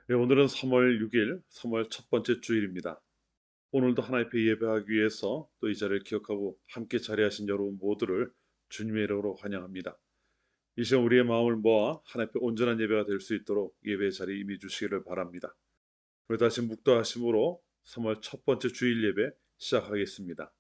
네, 오늘은 3월 6일, 3월 첫 번째 주일입니다. 오늘도 하나님 앞에 예배하기 위해서 또 이 자리를 기억하고 함께 자리하신 여러분 모두를 주님의 이름으로 환영합니다. 이 시간 우리의 마음을 모아 하나님 앞에 온전한 예배가 될 수 있도록 예배의 자리에 임해 주시기를 바랍니다. 우리 다시 묵도하심으로 3월 첫 번째 주일 예배 시작하겠습니다.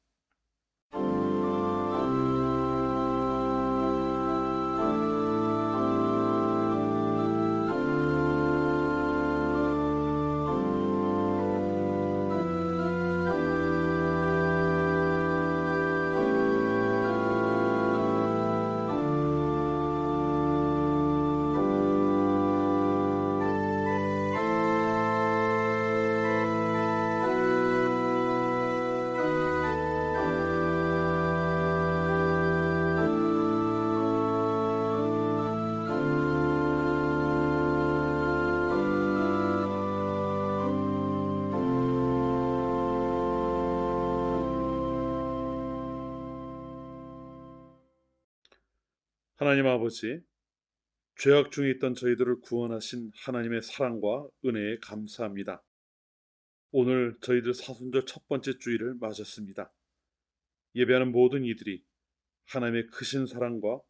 하나님 아버지, 죄악 중에 있던 저희들을 구원하신 하나님의 사랑과 은혜에 감사합니다. 오늘 저희들 사순절 첫 번째 주일을 맞았습니다. 예배하는 모든 이들이 하나님의 크신 사랑과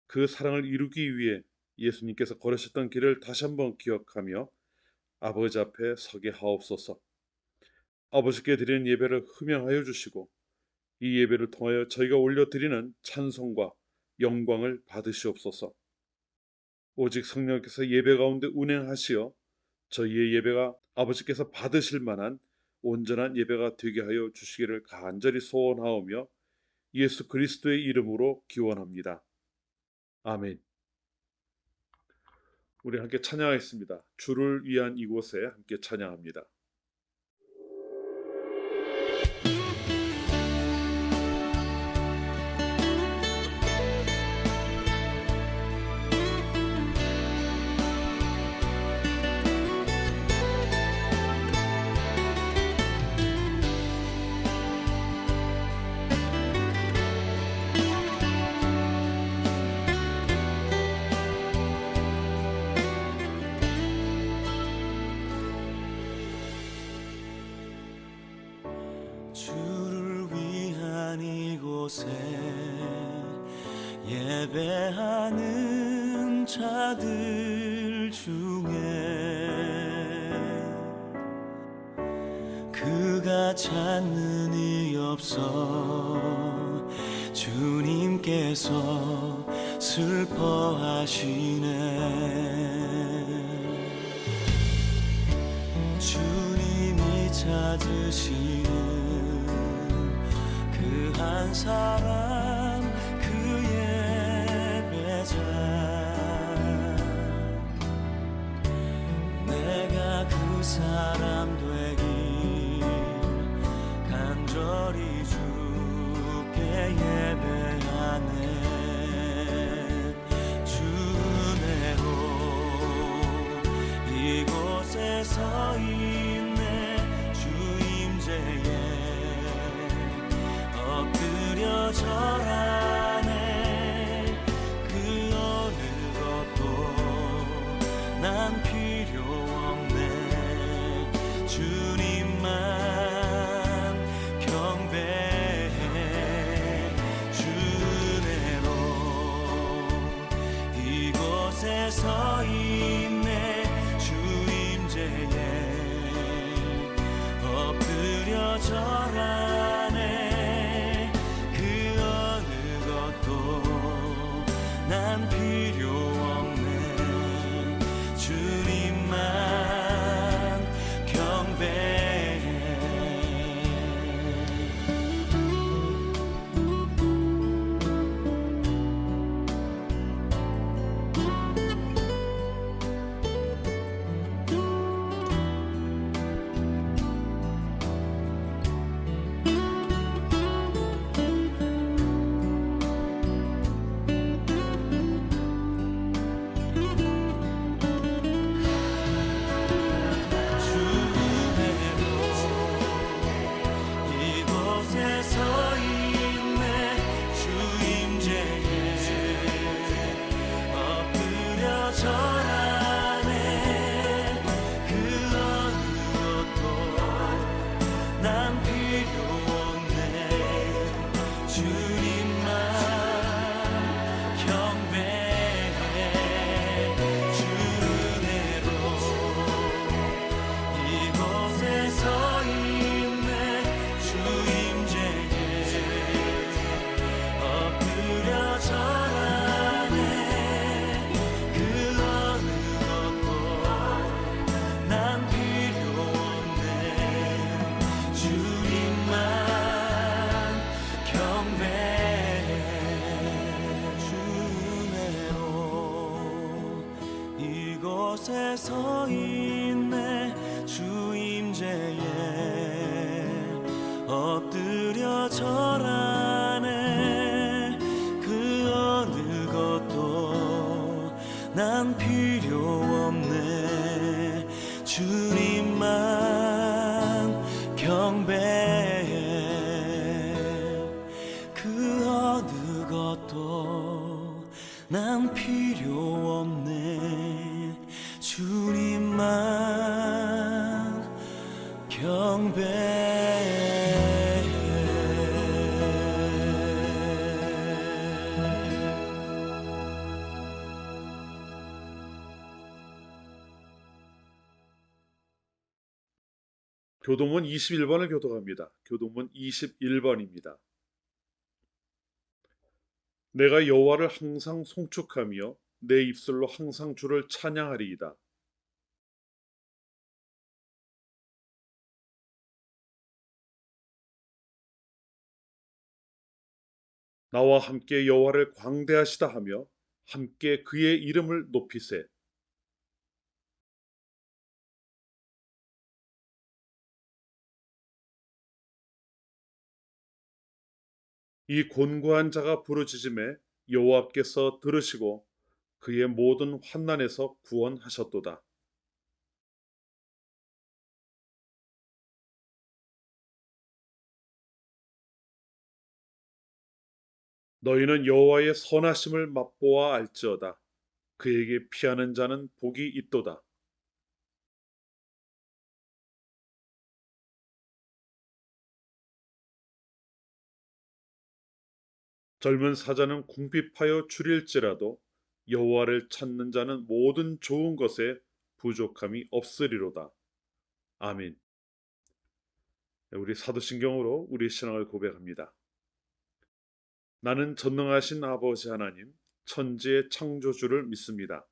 그 사랑을 이루기 위해 예수님께서 걸으셨던 길을 다시 한번 기억하며 아버지 앞에 서게 하옵소서. 아버지께 드리는 예배를 흠양하여 주시고 이 예배를 통하여 저희가 올려드리는 찬송과 영광을 받으시옵소서. 오직 성령께서 예배 가운데 운행하시어 저희의 예배가 아버지께서 받으실 만한 온전한 예배가 되게 하여 주시기를 간절히 소원하오며 예수 그리스도의 이름으로 기원합니다. 아멘. 우리 함께 찬양하겠습니다. 주를 위한 이곳에 함께 찬양합니다. 주를 위한 이곳에 예배하는 자들 중에 그가 찾는 이 없어 주님께서 슬퍼하시네. 주님이 찾으시는 그 한 사람, 그 예배자, 내가 그 사람 되길 간절히 주께 예배하네. 주 은혜로 이곳에 서 있네. 주 임재에 엎드려 절하네. 그 어느 것도 난 필요 없네. 주님만 경배해. 주 은혜로 이곳에 서 있네. 주 임재에 엎드려 절하네. 난 필요 없네. 주님만 경배해. 이곳에 서 있네 주 임재에 엎드려 절하네 그 어느 것도 난 필요 없네 주님만 경배해 그 어느 것도 난 필요 없네 주님만 교동문 21번을 교독합니다. 교동문 21번입니다. 내가 여호와를 항상 송축하며 내 입술로 항상 주를 찬양하리이다. 나와 함께 여호와를 광대하시다 하며 함께 그의 이름을 높이세. 이 곤고한 자가 부르짖음에 여호와께서 들으시고 그의 모든 환난에서 구원하셨도다. 너희는 여호와의 선하심을 맛보아 알지어다. 그에게 피하는 자는 복이 있도다. 젊은 사자는 궁핍하여 줄일지라도 여호와를 찾는 자는 모든 좋은 것에 부족함이 없으리로다. 아멘. 우리 사도신경으로 우리 신앙을 고백합니다. 나는 전능하신 아버지 하나님, 천지의 창조주를 믿습니다.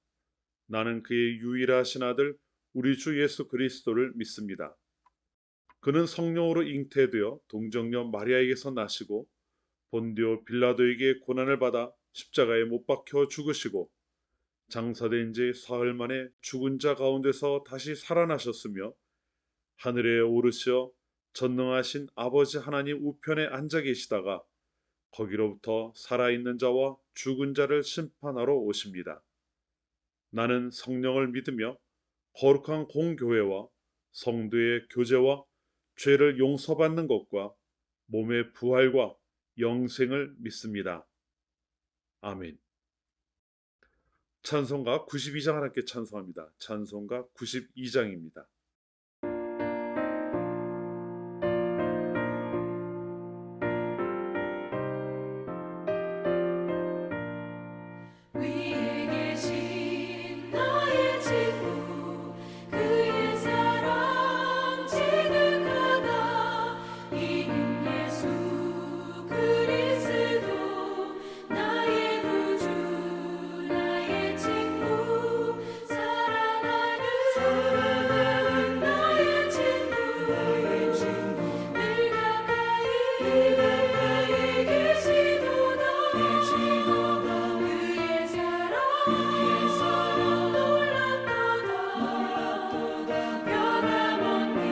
나는 그의 유일하신 아들 우리 주 예수 그리스도를 믿습니다. 그는 성령으로 잉태되어 동정녀 마리아에게서 나시고 본디오 빌라도에게 고난을 받아 십자가에 못 박혀 죽으시고 장사된 지 사흘 만에 죽은 자 가운데서 다시 살아나셨으며 하늘에 오르시어 전능하신 아버지 하나님 우편에 앉아 계시다가 거기로부터 살아있는 자와 죽은 자를 심판하러 오십니다. 나는 성령을 믿으며 거룩한 공교회와 성도의 교제와 죄를 용서받는 것과 몸의 부활과 영생을 믿습니다. 아멘. 찬송가 92장 하나님께 찬송합니다. 찬송가 92장입니다. 위에 계신 나의 친구 그의 사랑 지극하다 이는 예수 그리스도 나의 구주 나의 친구 사랑하는 나의 친구 늘 가까이 계시도다 그의 사랑 놀랍도다 변함없는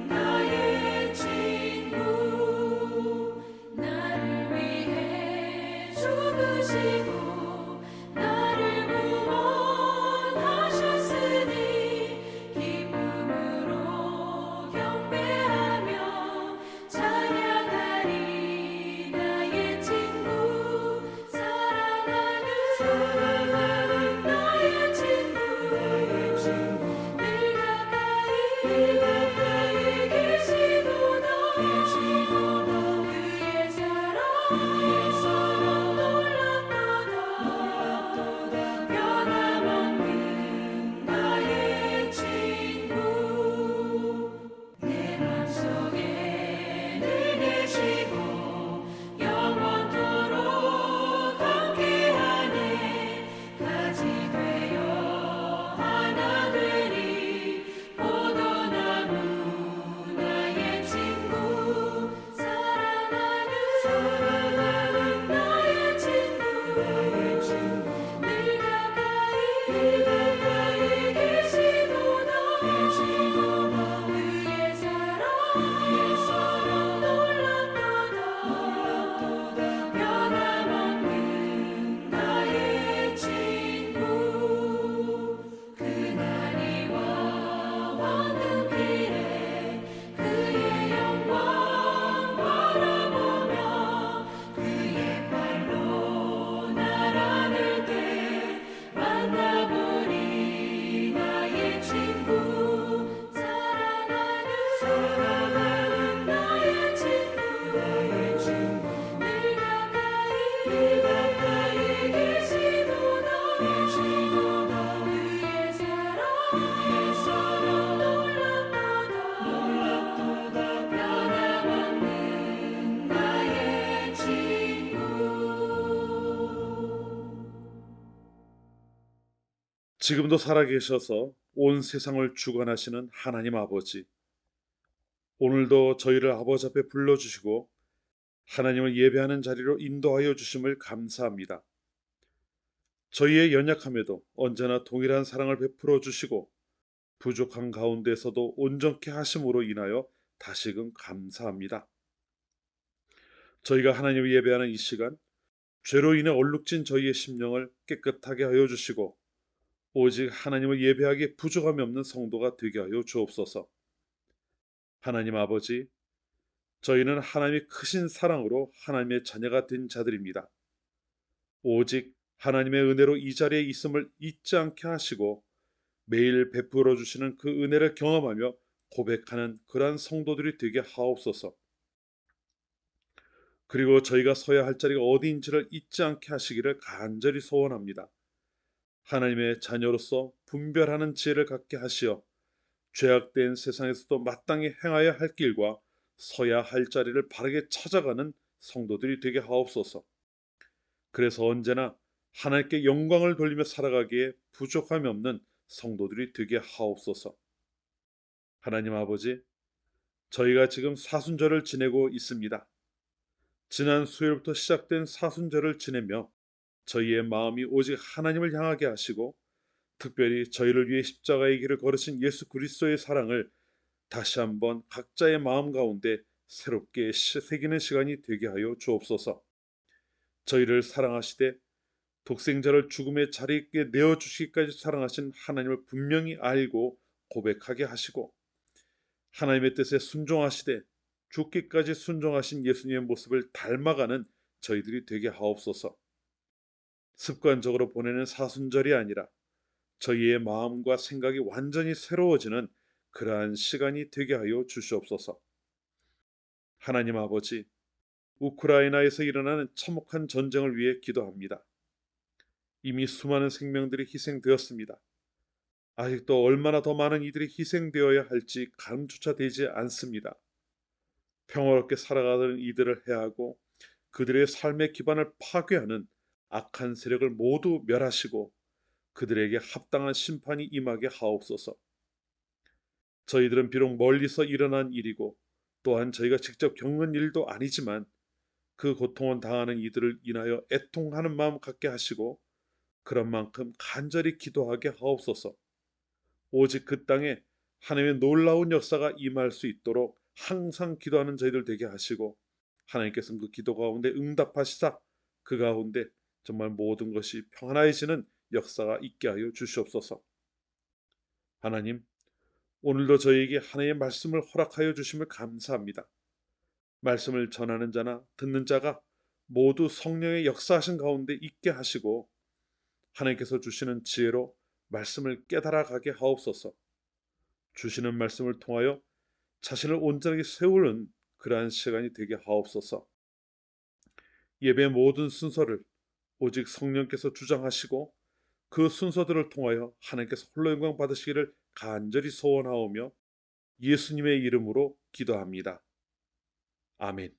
나의 친구 나를 위해 죽으시고 나를 구원하셨으니 기쁨으로 경배하며 찬양하리 나의 친구 사랑하는 나의 친구 늘 가까이 계시도다 그의 사랑 놀랍도다 변함없는 나의 친구 내 맘속에 늘 계시고 영원토록 함께하네 가지 되어 하나 되리 포도나무 나의 친구 사랑하는 나의 친구 늘 가까이 지금도 살아계셔서 온 세상을 주관하시는 하나님 아버지, 오늘도 저희를 아버지 앞에 불러주시고 하나님을 예배하는 자리로 인도하여 주심을 감사합니다. 저희의 연약함에도 언제나 동일한 사랑을 베풀어 주시고 부족한 가운데서도 온전케 하심으로 인하여 다시금 감사합니다. 저희가 하나님을 예배하는 이 시간, 죄로 인해 얼룩진 저희의 심령을 깨끗하게 하여 주시고 오직 하나님을 예배하기에 부족함이 없는 성도가 되게 하여 주옵소서. 하나님 아버지, 저희는 하나님의 크신 사랑으로 하나님의 자녀가 된 자들입니다. 오직 하나님의 은혜로 이 자리에 있음을 잊지 않게 하시고 매일 베풀어 주시는 그 은혜를 경험하며 고백하는 그러한 성도들이 되게 하옵소서. 그리고 저희가 서야 할 자리가 어디인지를 잊지 않게 하시기를 간절히 소원합니다. 하나님의 자녀로서 분별하는 지혜를 갖게 하시어 죄악된 세상에서도 마땅히 행하여야 할 길과 서야 할 자리를 바르게 찾아가는 성도들이 되게 하옵소서. 그래서 언제나 하나님께 영광을 돌리며 살아가기에 부족함이 없는 성도들이 되게 하옵소서. 하나님 아버지, 저희가 지금 사순절을 지내고 있습니다. 지난 수요일부터 시작된 사순절을 지내며 저희의 마음이 오직 하나님을 향하게 하시고 특별히 저희를 위해 십자가의 길을 걸으신 예수 그리스도의 사랑을 다시 한번 각자의 마음 가운데 새롭게 새기는 시간이 되게 하여 주옵소서. 저희를 사랑하시되 독생자를 죽음의 자리에 내어주시기까지 사랑하신 하나님을 분명히 알고 고백하게 하시고 하나님의 뜻에 순종하시되 죽기까지 순종하신 예수님의 모습을 닮아가는 저희들이 되게 하옵소서. 습관적으로 보내는 사순절이 아니라 저희의 마음과 생각이 완전히 새로워지는 그러한 시간이 되게 하여 주시옵소서. 하나님 아버지, 우크라이나에서 일어나는 참혹한 전쟁을 위해 기도합니다. 이미 수많은 생명들이 희생되었습니다. 아직도 얼마나 더 많은 이들이 희생되어야 할지 감조차 되지 않습니다. 평화롭게 살아가는 이들을 해하고 그들의 삶의 기반을 파괴하는 악한 세력을 모두 멸하시고 그들에게 합당한 심판이 임하게 하옵소서. 저희들은 비록 멀리서 일어난 일이고 또한 저희가 직접 겪는 일도 아니지만 그 고통을 당하는 이들을 인하여 애통하는 마음 갖게 하시고 그런 만큼 간절히 기도하게 하옵소서. 오직 그 땅에 하나님의 놀라운 역사가 임할 수 있도록 항상 기도하는 저희들 되게 하시고 하나님께서는 그 기도 가운데 응답하시사 그 가운데 정말 모든 것이 평안해지는 역사가 있게 하여 주시옵소서. 하나님, 오늘도 저희에게 하나님의 말씀을 허락하여 주심을 감사합니다. 말씀을 전하는 자나 듣는 자가 모두 성령의 역사하신 가운데 있게 하시고 하나님께서 주시는 지혜로 말씀을 깨달아 가게 하옵소서. 주시는 말씀을 통하여 자신을 온전하게 세우는 그러한 시간이 되게 하옵소서. 예배 모든 순서를 오직 성령께서 주장하시고 그 순서들을 통하여 하나님께서 홀로 영광 받으시기를 간절히 소원하오며 예수님의 이름으로 기도합니다. 아멘.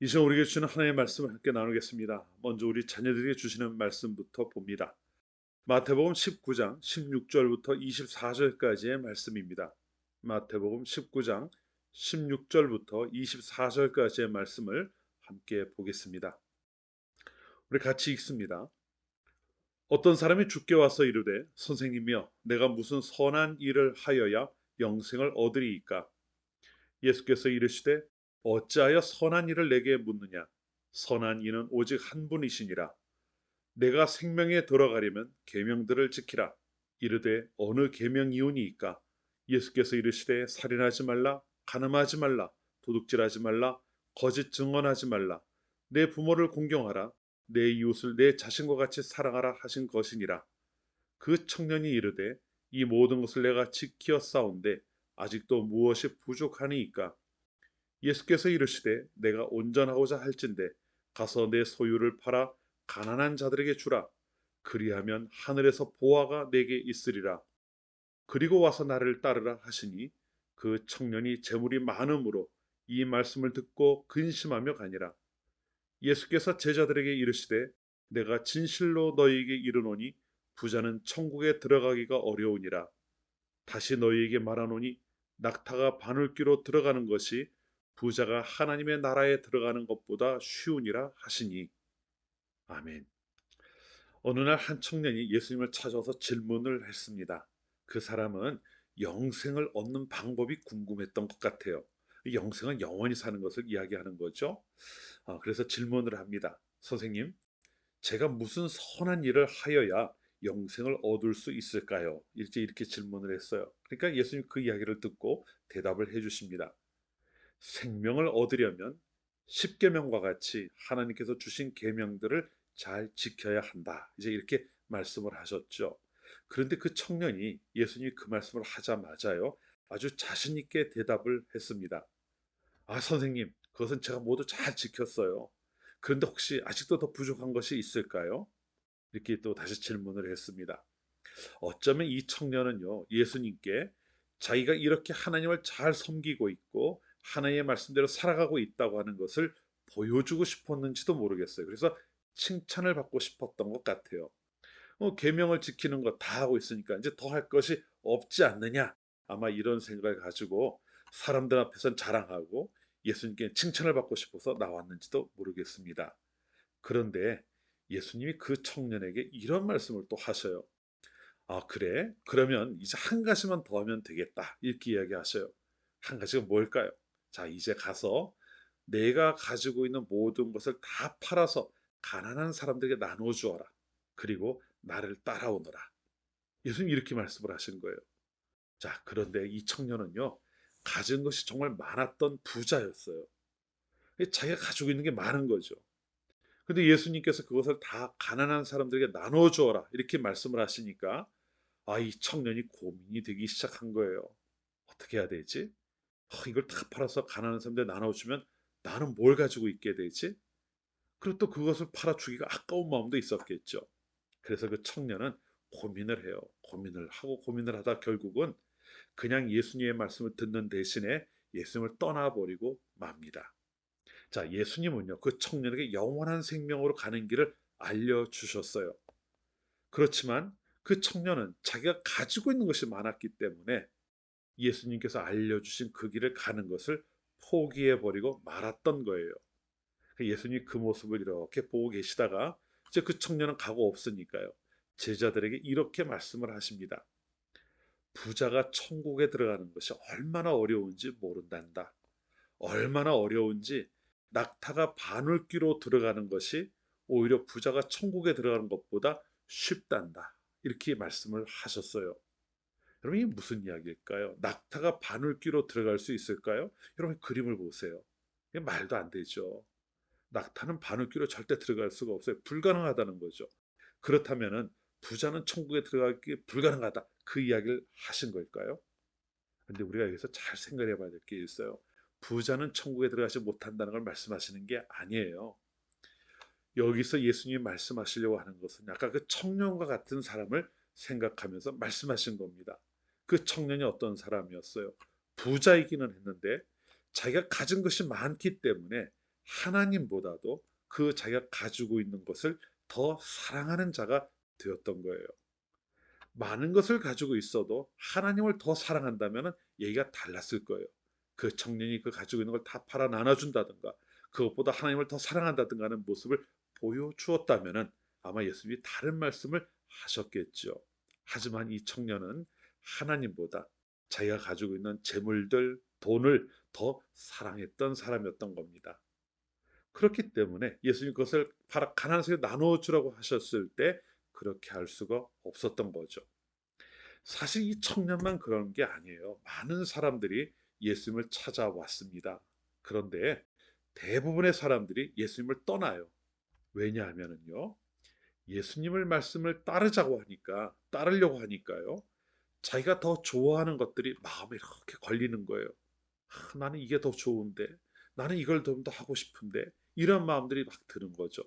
이 시간 우리에게 주시는 하나님의 말씀을 함께 나누겠습니다. 먼저 우리 자녀들에게 주시는 말씀부터 봅니다. 마태복음 19장 16절부터 24절까지의 말씀입니다. 마태복음 19장 16절부터 24절까지의 말씀을 함께 보겠습니다. 우리 같이 읽습니다. 어떤 사람이 주께 와서 이르되 선생님이여 내가 무슨 선한 일을 하여야 영생을 얻으리이까? 예수께서 이르시되 어찌하여 선한 일을 내게 묻느냐? 선한 이는 오직 한 분이시니라. 내가 생명에 들어가려면 계명들을 지키라. 이르되 어느 계명이오니이까? 예수께서 이르시되 살인하지 말라, 간음하지 말라, 도둑질하지 말라, 거짓 증언하지 말라, 내 부모를 공경하라, 내 이웃을 내 자신과 같이 사랑하라 하신 것이니라. 그 청년이 이르되 이 모든 것을 내가 지키어 싸운데 아직도 무엇이 부족하니이까? 예수께서 이르시되 내가 온전하고자 할진대 가서 내 소유를 팔아 가난한 자들에게 주라. 그리하면 하늘에서 보화가 내게 있으리라. 그리고 와서 나를 따르라 하시니 그 청년이 재물이 많음으로 이 말씀을 듣고 근심하며 가니라. 예수께서 제자들에게 이르시되 내가 진실로 너희에게 이르노니 부자는 천국에 들어가기가 어려우니라. 다시 너희에게 말하노니 낙타가 바늘귀로 들어가는 것이 부자가 하나님의 나라에 들어가는 것보다 쉬우니라 하시니. 아멘. 어느 날 한 청년이 예수님을 찾아와서 질문을 했습니다. 그 사람은 영생을 얻는 방법이 궁금했던 것 같아요. 영생은 영원히 사는 것을 이야기하는 거죠. 그래서 질문을 합니다. 선생님, 제가 무슨 선한 일을 하여야 영생을 얻을 수 있을까요? 이렇게 질문을 했어요. 그러니까 예수님 그 이야기를 듣고 대답을 해주십니다. 생명을 얻으려면 십계명과 같이 하나님께서 주신 계명들을 잘 지켜야 한다. 이제 이렇게 말씀을 하셨죠. 그런데 그 청년이 예수님이 그 말씀을 하자마자요, 아주 자신 있게 대답을 했습니다. 선생님, 그것은 제가 모두 잘 지켰어요. 그런데 혹시 아직도 더 부족한 것이 있을까요? 이렇게 또 다시 질문을 했습니다. 어쩌면 이 청년은요, 예수님께 자기가 이렇게 하나님을 잘 섬기고 있고 하나님의 말씀대로 살아가고 있다고 하는 것을 보여주고 싶었는지도 모르겠어요. 그래서 칭찬을 받고 싶었던 것 같아요. 계명을 지키는 거 다 하고 있으니까 이제 더 할 것이 없지 않느냐. 아마 이런 생각을 가지고 사람들 앞에선 자랑하고 예수님께 칭찬을 받고 싶어서 나왔는지도 모르겠습니다. 그런데 예수님이 그 청년에게 이런 말씀을 또 하셔요. 그래? 그러면 이제 한 가지만 더 하면 되겠다. 이렇게 이야기하셔요. 한 가지가 뭘까요? 자, 이제 가서 내가 가지고 있는 모든 것을 다 팔아서 가난한 사람들에게 나눠 주어라. 그리고 나를 따라오너라. 예수님 이렇게 말씀을 하신 거예요. 자, 그런데 이 청년은요, 가진 것이 정말 많았던 부자였어요. 자기가 가지고 있는 게 많은 거죠. 근데 예수님께서 그것을 다 가난한 사람들에게 나눠 주어라. 이렇게 말씀을 하시니까 이 청년이 고민이 되기 시작한 거예요. 어떻게 해야 되지? 이걸 다 팔아서 가난한 사람들 나눠주면 나는 뭘 가지고 있게 되지? 그리고 또 그것을 팔아주기가 아까운 마음도 있었겠죠. 그래서 그 청년은 고민을 해요. 고민을 하고 고민을 하다 결국은 그냥 예수님의 말씀을 듣는 대신에 예수님을 떠나버리고 맙니다. 자, 예수님은요, 그 청년에게 영원한 생명으로 가는 길을 알려주셨어요. 그렇지만 그 청년은 자기가 가지고 있는 것이 많았기 때문에 예수님께서 알려주신 그 길을 가는 것을 포기해버리고 말았던 거예요. 예수님이 그 모습을 이렇게 보고 계시다가 이제 그 청년은 가고 없으니까요. 제자들에게 이렇게 말씀을 하십니다. 부자가 천국에 들어가는 것이 얼마나 어려운지 모른단다. 얼마나 어려운지 낙타가 바늘귀로 들어가는 것이 오히려 부자가 천국에 들어가는 것보다 쉽단다. 이렇게 말씀을 하셨어요. 여러분 이게 무슨 이야기일까요? 낙타가 바늘귀로 들어갈 수 있을까요? 여러분 그림을 보세요. 이게 말도 안 되죠. 낙타는 바늘귀로 절대 들어갈 수가 없어요. 불가능하다는 거죠. 그렇다면은 부자는 천국에 들어가기 불가능하다. 그 이야기를 하신 걸까요? 근데 우리가 여기서 잘 생각해 봐야 될 게 있어요. 부자는 천국에 들어가지 못한다는 걸 말씀하시는 게 아니에요. 여기서 예수님이 말씀하시려고 하는 것은 아까 그 청년과 같은 사람을 생각하면서 말씀하신 겁니다. 그 청년이 어떤 사람이었어요? 부자이기는 했는데 자기가 가진 것이 많기 때문에 하나님보다도 그 자기가 가지고 있는 것을 더 사랑하는 자가 되었던 거예요. 많은 것을 가지고 있어도 하나님을 더 사랑한다면 얘기가 달랐을 거예요. 그 청년이 그 가지고 있는 걸 다 팔아 나눠준다든가 그것보다 하나님을 더 사랑한다든가 하는 모습을 보여주었다면 아마 예수님이 다른 말씀을 하셨겠죠. 하지만 이 청년은 하나님보다 자기가 가지고 있는 재물들, 돈을 더 사랑했던 사람이었던 겁니다. 그렇기 때문에 예수님 그것을 가난한 세에 나누어 주라고 하셨을 때 그렇게 할 수가 없었던 거죠. 사실 이 청년만 그런 게 아니에요. 많은 사람들이 예수님을 찾아왔습니다. 그런데 대부분의 사람들이 예수님을 떠나요. 왜냐하면은요. 예수님을 말씀을 따르려고 하니까요. 자기가 더 좋아하는 것들이 마음에 이렇게 걸리는 거예요. 나는 이게 더 좋은데, 나는 이걸 좀 더 하고 싶은데, 이런 마음들이 막 드는 거죠.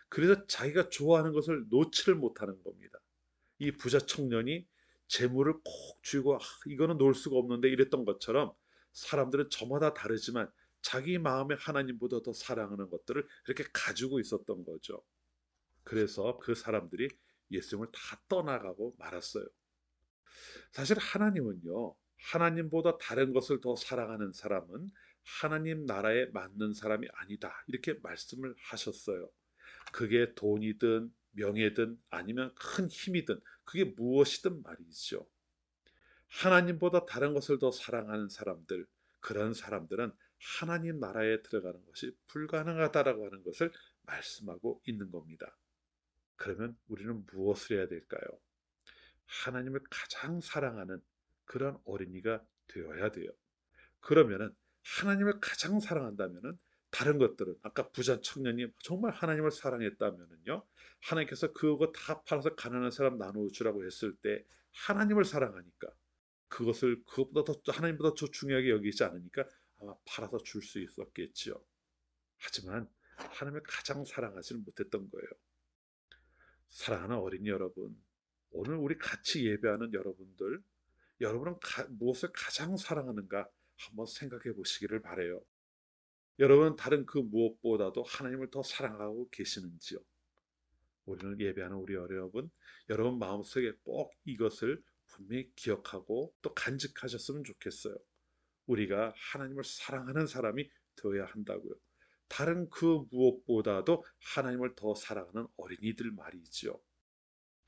그래서 자기가 좋아하는 것을 놓지를 못하는 겁니다. 이 부자 청년이 재물을 꼭 쥐고 이거는 놓을 수가 없는데 이랬던 것처럼 사람들은 저마다 다르지만 자기 마음에 하나님보다 더 사랑하는 것들을 이렇게 가지고 있었던 거죠. 그래서 그 사람들이 예수님을 다 떠나가고 말았어요. 사실 하나님은요, 하나님보다 다른 것을 더 사랑하는 사람은 하나님 나라에 맞는 사람이 아니다. 이렇게 말씀을 하셨어요. 그게 돈이든 명예든 아니면 큰 힘이든 그게 무엇이든 말이죠. 하나님보다 다른 것을 더 사랑하는 사람들, 그런 사람들은 하나님 나라에 들어가는 것이 불가능하다라고 하는 것을 말씀하고 있는 겁니다. 그러면 우리는 무엇을 해야 될까요? 하나님을 가장 사랑하는 그런 어린이가 되어야 돼요. 그러면은 하나님을 가장 사랑한다면은 다른 것들은 아까 부자 청년이 정말 하나님을 사랑했다면은요. 하나님께서 그거 다 팔아서 가난한 사람 나누어 주라고 했을 때 하나님을 사랑하니까 그것을 그것보다 더 하나님보다 더 중요하게 여기지 않으니까 아마 팔아서 줄 수 있었겠지요. 하지만 하나님을 가장 사랑하지는 못했던 거예요. 사랑하는 어린이 여러분, 오늘 우리 같이 예배하는 여러분들, 여러분은 무엇을 가장 사랑하는가 한번 생각해 보시기를 바래요. 여러분은 다른 그 무엇보다도 하나님을 더 사랑하고 계시는지요? 우리는 예배하는 우리 여러분 마음속에 꼭 이것을 분명히 기억하고 또 간직하셨으면 좋겠어요. 우리가 하나님을 사랑하는 사람이 되어야 한다고요. 다른 그 무엇보다도 하나님을 더 사랑하는 어린이들 말이지요.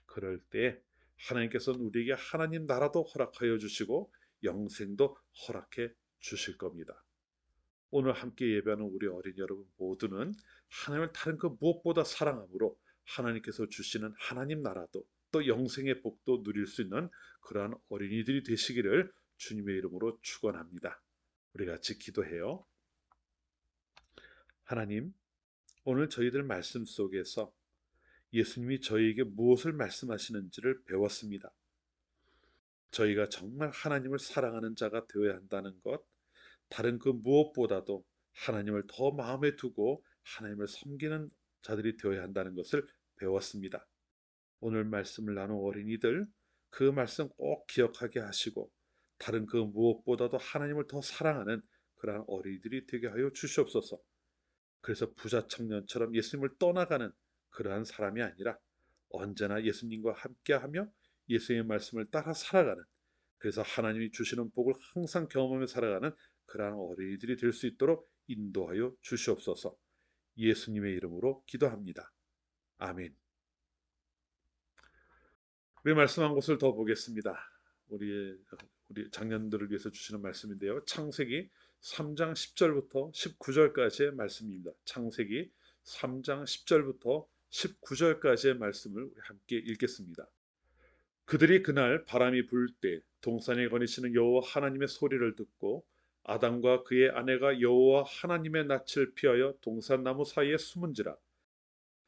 그럴 때 하나님께서는 우리에게 하나님 나라도 허락하여 주시고 영생도 허락해 주실 겁니다. 오늘 함께 예배하는 우리 어린이 여러분 모두는 하나님을 다른 그 무엇보다 사랑함으로 하나님께서 주시는 하나님 나라도 또 영생의 복도 누릴 수 있는 그러한 어린이들이 되시기를 주님의 이름으로 축원합니다. 우리 같이 기도해요. 하나님, 오늘 저희들 말씀 속에서 예수님이 저희에게 무엇을 말씀하시는지를 배웠습니다. 저희가 정말 하나님을 사랑하는 자가 되어야 한다는 것, 다른 그 무엇보다도 하나님을 더 마음에 두고 하나님을 섬기는 자들이 되어야 한다는 것을 배웠습니다. 오늘 말씀을 나눈 어린이들, 그 말씀 꼭 기억하게 하시고 다른 그 무엇보다도 하나님을 더 사랑하는 그러한 어린이들이 되게 하여 주시옵소서. 그래서 부자 청년처럼 예수님을 떠나가는 그러한 사람이 아니라 언제나 예수님과 함께하며 예수님의 말씀을 따라 살아가는, 그래서 하나님이 주시는 복을 항상 경험하며 살아가는 그러한 어린이들이 될 수 있도록 인도하여 주시옵소서. 예수님의 이름으로 기도합니다. 아멘. 우리 말씀 한 곳을 더 보겠습니다. 우리 장년들을 위해서 주시는 말씀인데요. 창세기 3장 10절부터 19절까지의 말씀입니다. 창세기 3장 10절부터 19절까지의 말씀을 우리 함께 읽겠습니다. 그들이 그날 바람이 불 때 동산에 거니시는 여호와 하나님의 소리를 듣고 아담과 그의 아내가 여호와 하나님의 낯을 피하여 동산나무 사이에 숨은지라.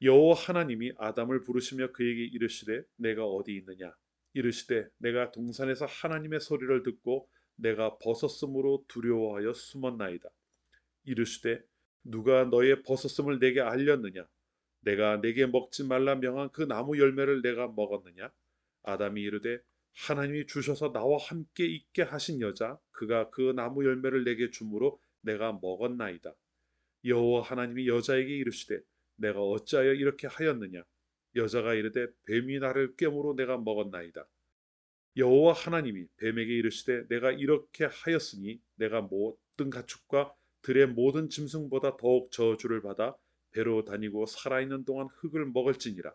여호와 하나님이 아담을 부르시며 그에게 이르시되 내가 어디 있느냐. 이르시되 내가 동산에서 하나님의 소리를 듣고 내가 벗었으므로 두려워하여 숨었나이다. 이르시되 누가 너의 벗었음을 내게 알렸느냐. 내가 내게 먹지 말라 명한 그 나무 열매를 내가 먹었느냐. 아담이 이르되 하나님이 주셔서 나와 함께 있게 하신 여자 그가 그 나무 열매를 내게 주므로 내가 먹었나이다. 여호와 하나님이 여자에게 이르시되 내가 어찌하여 이렇게 하였느냐. 여자가 이르되 뱀이 나를 꿰므로 내가 먹었나이다. 여호와 하나님이 뱀에게 이르시되 내가 이렇게 하였으니 내가 모든 가축과 들의 모든 짐승보다 더욱 저주를 받아 배로 다니고 살아있는 동안 흙을 먹을지니라.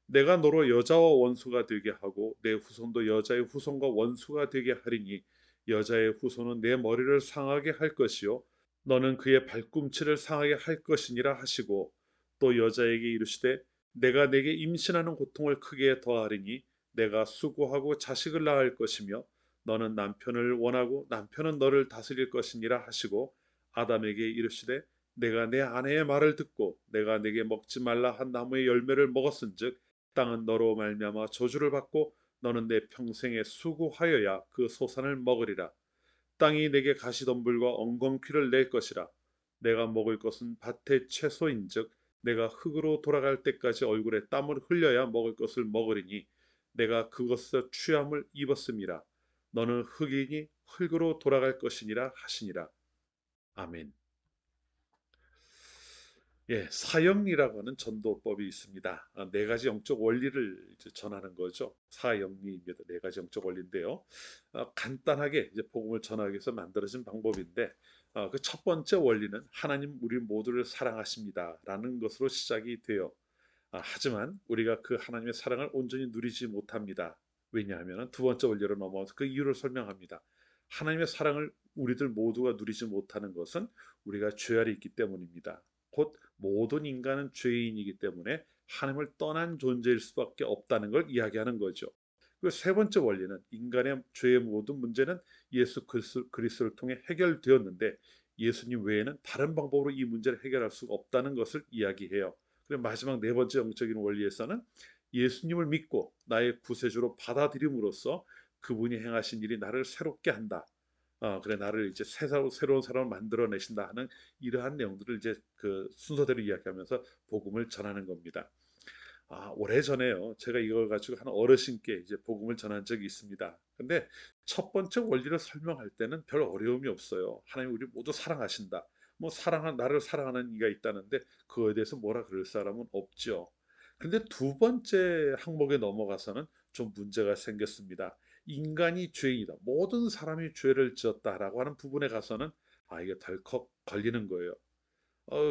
내가 너로 여자와 원수가 되게 하고 내 후손도 여자의 후손과 원수가 되게 하리니 여자의 후손은 내 머리를 상하게 할 것이요 너는 그의 발꿈치를 상하게 할 것이니라 하시고 또 여자에게 이르시되 내가 내게 임신하는 고통을 크게 더하리니 내가 수고하고 자식을 낳을 것이며 너는 남편을 원하고 남편은 너를 다스릴 것이니라 하시고 아담에게 이르시되 내가 내 아내의 말을 듣고 내가 내게 먹지 말라 한 나무의 열매를 먹었은즉 땅은 너로 말미암아 저주를 받고 너는 내 평생에 수고하여야 그 소산을 먹으리라. 땅이 내게 가시덤불과 엉겅퀴를 낼 것이라. 내가 먹을 것은 밭의 채소인즉 내가 흙으로 돌아갈 때까지 얼굴에 땀을 흘려야 먹을 것을 먹으리니 내가 그것에서 취함을 입었음이라. 너는 흙이니 흙으로 돌아갈 것이니라 하시니라. 아멘. 예, 사형리라고 하는 전도법이 있습니다. 네 가지 영적 원리를 이제 전하는 거죠. 사형리입니다. 네 가지 영적 원리인데요. 간단하게 이제 복음을 전하기 위해서 만들어진 방법인데, 그 첫 번째 원리는 하나님 우리 모두를 사랑하십니다라는 것으로 시작이 돼요. 하지만 우리가 그 하나님의 사랑을 온전히 누리지 못합니다. 왜냐하면 두 번째 원리로 넘어와서 그 이유를 설명합니다. 하나님의 사랑을 우리들 모두가 누리지 못하는 것은 우리가 죄 아래 있기 때문입니다. 곧 모든 인간은 죄인이기 때문에 하나님을 떠난 존재일 수밖에 없다는 걸 이야기하는 거죠. 그리고 세 번째 원리는 인간의 죄의 모든 문제는 예수 그리스도를 통해 해결되었는데 예수님 외에는 다른 방법으로 이 문제를 해결할 수가 없다는 것을 이야기해요. 그리고 마지막 네 번째 영적인 원리에서는 예수님을 믿고 나의 구세주로 받아들임으로써 그분이 행하신 일이 나를 새롭게 한다. 그래 나를 이제 새로운 사람을 만들어내신다 하는 이러한 내용들을 이제 그 순서대로 이야기하면서 복음을 전하는 겁니다. 오래전에요. 제가 이걸 가지고 한 어르신께 이제 복음을 전한 적이 있습니다. 근데 첫 번째 원리를 설명할 때는 별 어려움이 없어요. 하나님 우리 모두 사랑하신다. 뭐 나를 사랑하는 이가 있다는데 그거에 대해서 뭐라 그럴 사람은 없죠. 근데 두 번째 항목에 넘어가서는 좀 문제가 생겼습니다. 인간이 죄인이다. 모든 사람이 죄를 지었다라고 하는 부분에 가서는 이게 덜컥 걸리는 거예요.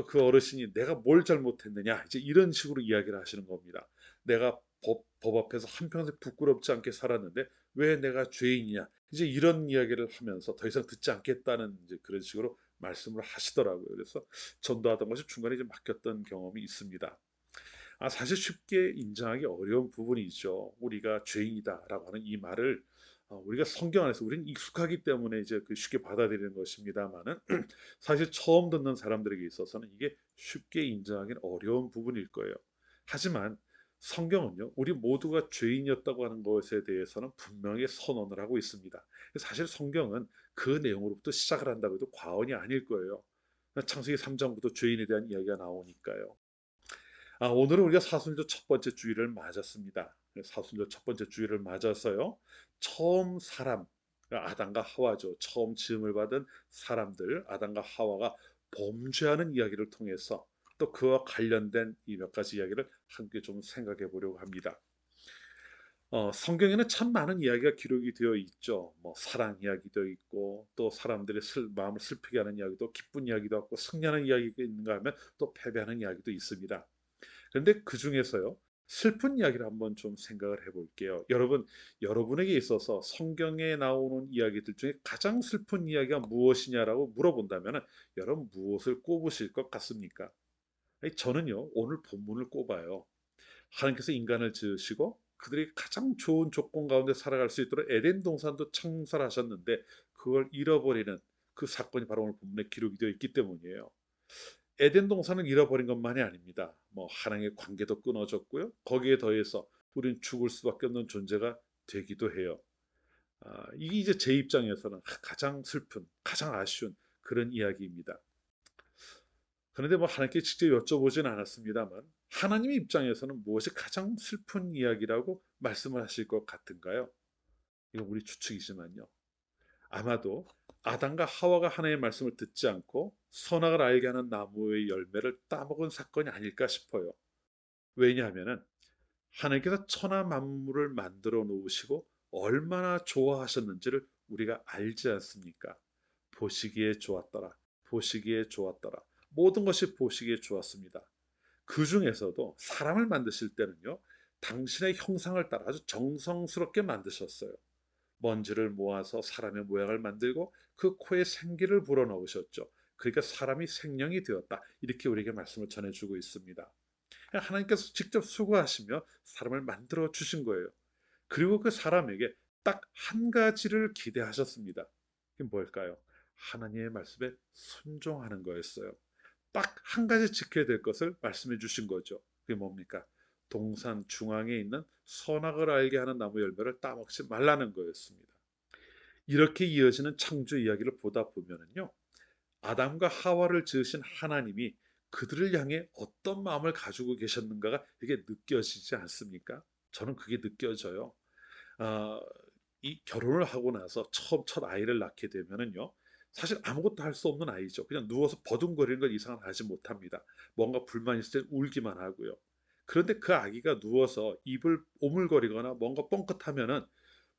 그 어르신이 내가 뭘 잘못했느냐 이제 이런 식으로 이야기를 하시는 겁니다. 내가 법 앞에서 한평생 부끄럽지 않게 살았는데 왜 내가 죄인이냐 이제 이런 이야기를 하면서 더 이상 듣지 않겠다는 이제 그런 식으로 말씀을 하시더라고요. 그래서 전도하던 것이 중간에 이제 막혔던 경험이 있습니다. 사실 쉽게 인정하기 어려운 부분이죠. 우리가 죄인이다라고 하는 이 말을 우리가 성경 안에서 우리는 익숙하기 때문에 이제 그 쉽게 받아들이는 것입니다만은 사실 처음 듣는 사람들에게 있어서는 이게 쉽게 인정하기는 어려운 부분일 거예요. 하지만 성경은요, 우리 모두가 죄인이었다고 하는 것에 대해서는 분명히 선언을 하고 있습니다. 사실 성경은 그 내용으로부터 시작을 한다고 해도 과언이 아닐 거예요. 창세기 3장부터 죄인에 대한 이야기가 나오니까요. 오늘은 우리가 사순절 첫 번째 주일을 맞았습니다. 사순절 첫 번째 주일을 맞아서요. 처음 사람, 아담과 하와죠. 처음 지음을 받은 사람들, 아담과 하와가 범죄하는 이야기를 통해서 또 그와 관련된 이 몇 가지 이야기를 함께 좀 생각해 보려고 합니다. 성경에는 참 많은 이야기가 기록이 되어 있죠. 뭐 사랑 이야기도 있고 또 사람들의 마음을 슬프게 하는 이야기도 기쁜 이야기도 있고 승리하는 이야기가 있는가 하면 또 패배하는 이야기도 있습니다. 그런데 그 중에서요, 슬픈 이야기를 한번 좀 생각을 해볼게요. 여러분에게 있어서 성경에 나오는 이야기들 중에 가장 슬픈 이야기가 무엇이냐라고 물어본다면 여러분 무엇을 꼽으실 것 같습니까? 저는요, 오늘 본문을 꼽아요. 하나님께서 인간을 지으시고 그들이 가장 좋은 조건 가운데 살아갈 수 있도록 에덴 동산도 창설하셨는데 그걸 잃어버리는 그 사건이 바로 오늘 본문에 기록이 되어 있기 때문이에요. 에덴 동산을 잃어버린 것만이 아닙니다. 뭐 하나님의 관계도 끊어졌고요. 거기에 더해서 우리는 죽을 수밖에 없는 존재가 되기도 해요. 이게 이제 제 입장에서는 가장 슬픈, 가장 아쉬운 그런 이야기입니다. 그런데 뭐 하나님께 직접 여쭤보진 않았습니다만 하나님의 입장에서는 무엇이 가장 슬픈 이야기라고 말씀을 하실 것 같은가요? 이건 우리 추측이지만요. 아마도 아담과 하와가 하나님의 말씀을 듣지 않고 선악을 알게 하는 나무의 열매를 따먹은 사건이 아닐까 싶어요. 왜냐하면 하나님께서 천하 만물을 만들어 놓으시고 얼마나 좋아하셨는지를 우리가 알지 않습니까? 보시기에 좋았더라. 보시기에 좋았더라. 모든 것이 보시기에 좋았습니다. 그 중에서도 사람을 만드실 때는요, 당신의 형상을 따라 아주 정성스럽게 만드셨어요. 먼지를 모아서 사람의 모양을 만들고 그 코에 생기를 불어넣으셨죠. 그러니까 사람이 생명이 되었다. 이렇게 우리에게 말씀을 전해주고 있습니다. 하나님께서 직접 수고하시며 사람을 만들어 주신 거예요. 그리고 그 사람에게 딱 한 가지를 기대하셨습니다. 그게 뭘까요? 하나님의 말씀에 순종하는 거였어요. 딱 한 가지 지켜야 될 것을 말씀해 주신 거죠. 그게 뭡니까? 동산 중앙에 있는 선악을 알게 하는 나무 열매를 따먹지 말라는 거였습니다. 이렇게 이어지는 창조 이야기를 보다 보면은요, 아담과 하와를 지으신 하나님이 그들을 향해 어떤 마음을 가지고 계셨는가가 이게 느껴지지 않습니까? 저는 그게 느껴져요. 아, 이 결혼을 하고 나서 처음 첫 아이를 낳게 되면은요, 사실 아무것도 할 수 없는 아이죠. 그냥 누워서 버둥거리는 것 이상은 하지 못합니다. 뭔가 불만 있을 때 울기만 하고요. 그런데 그 아기가 누워서 입을 오물거리거나 뭔가 뻥긋하면은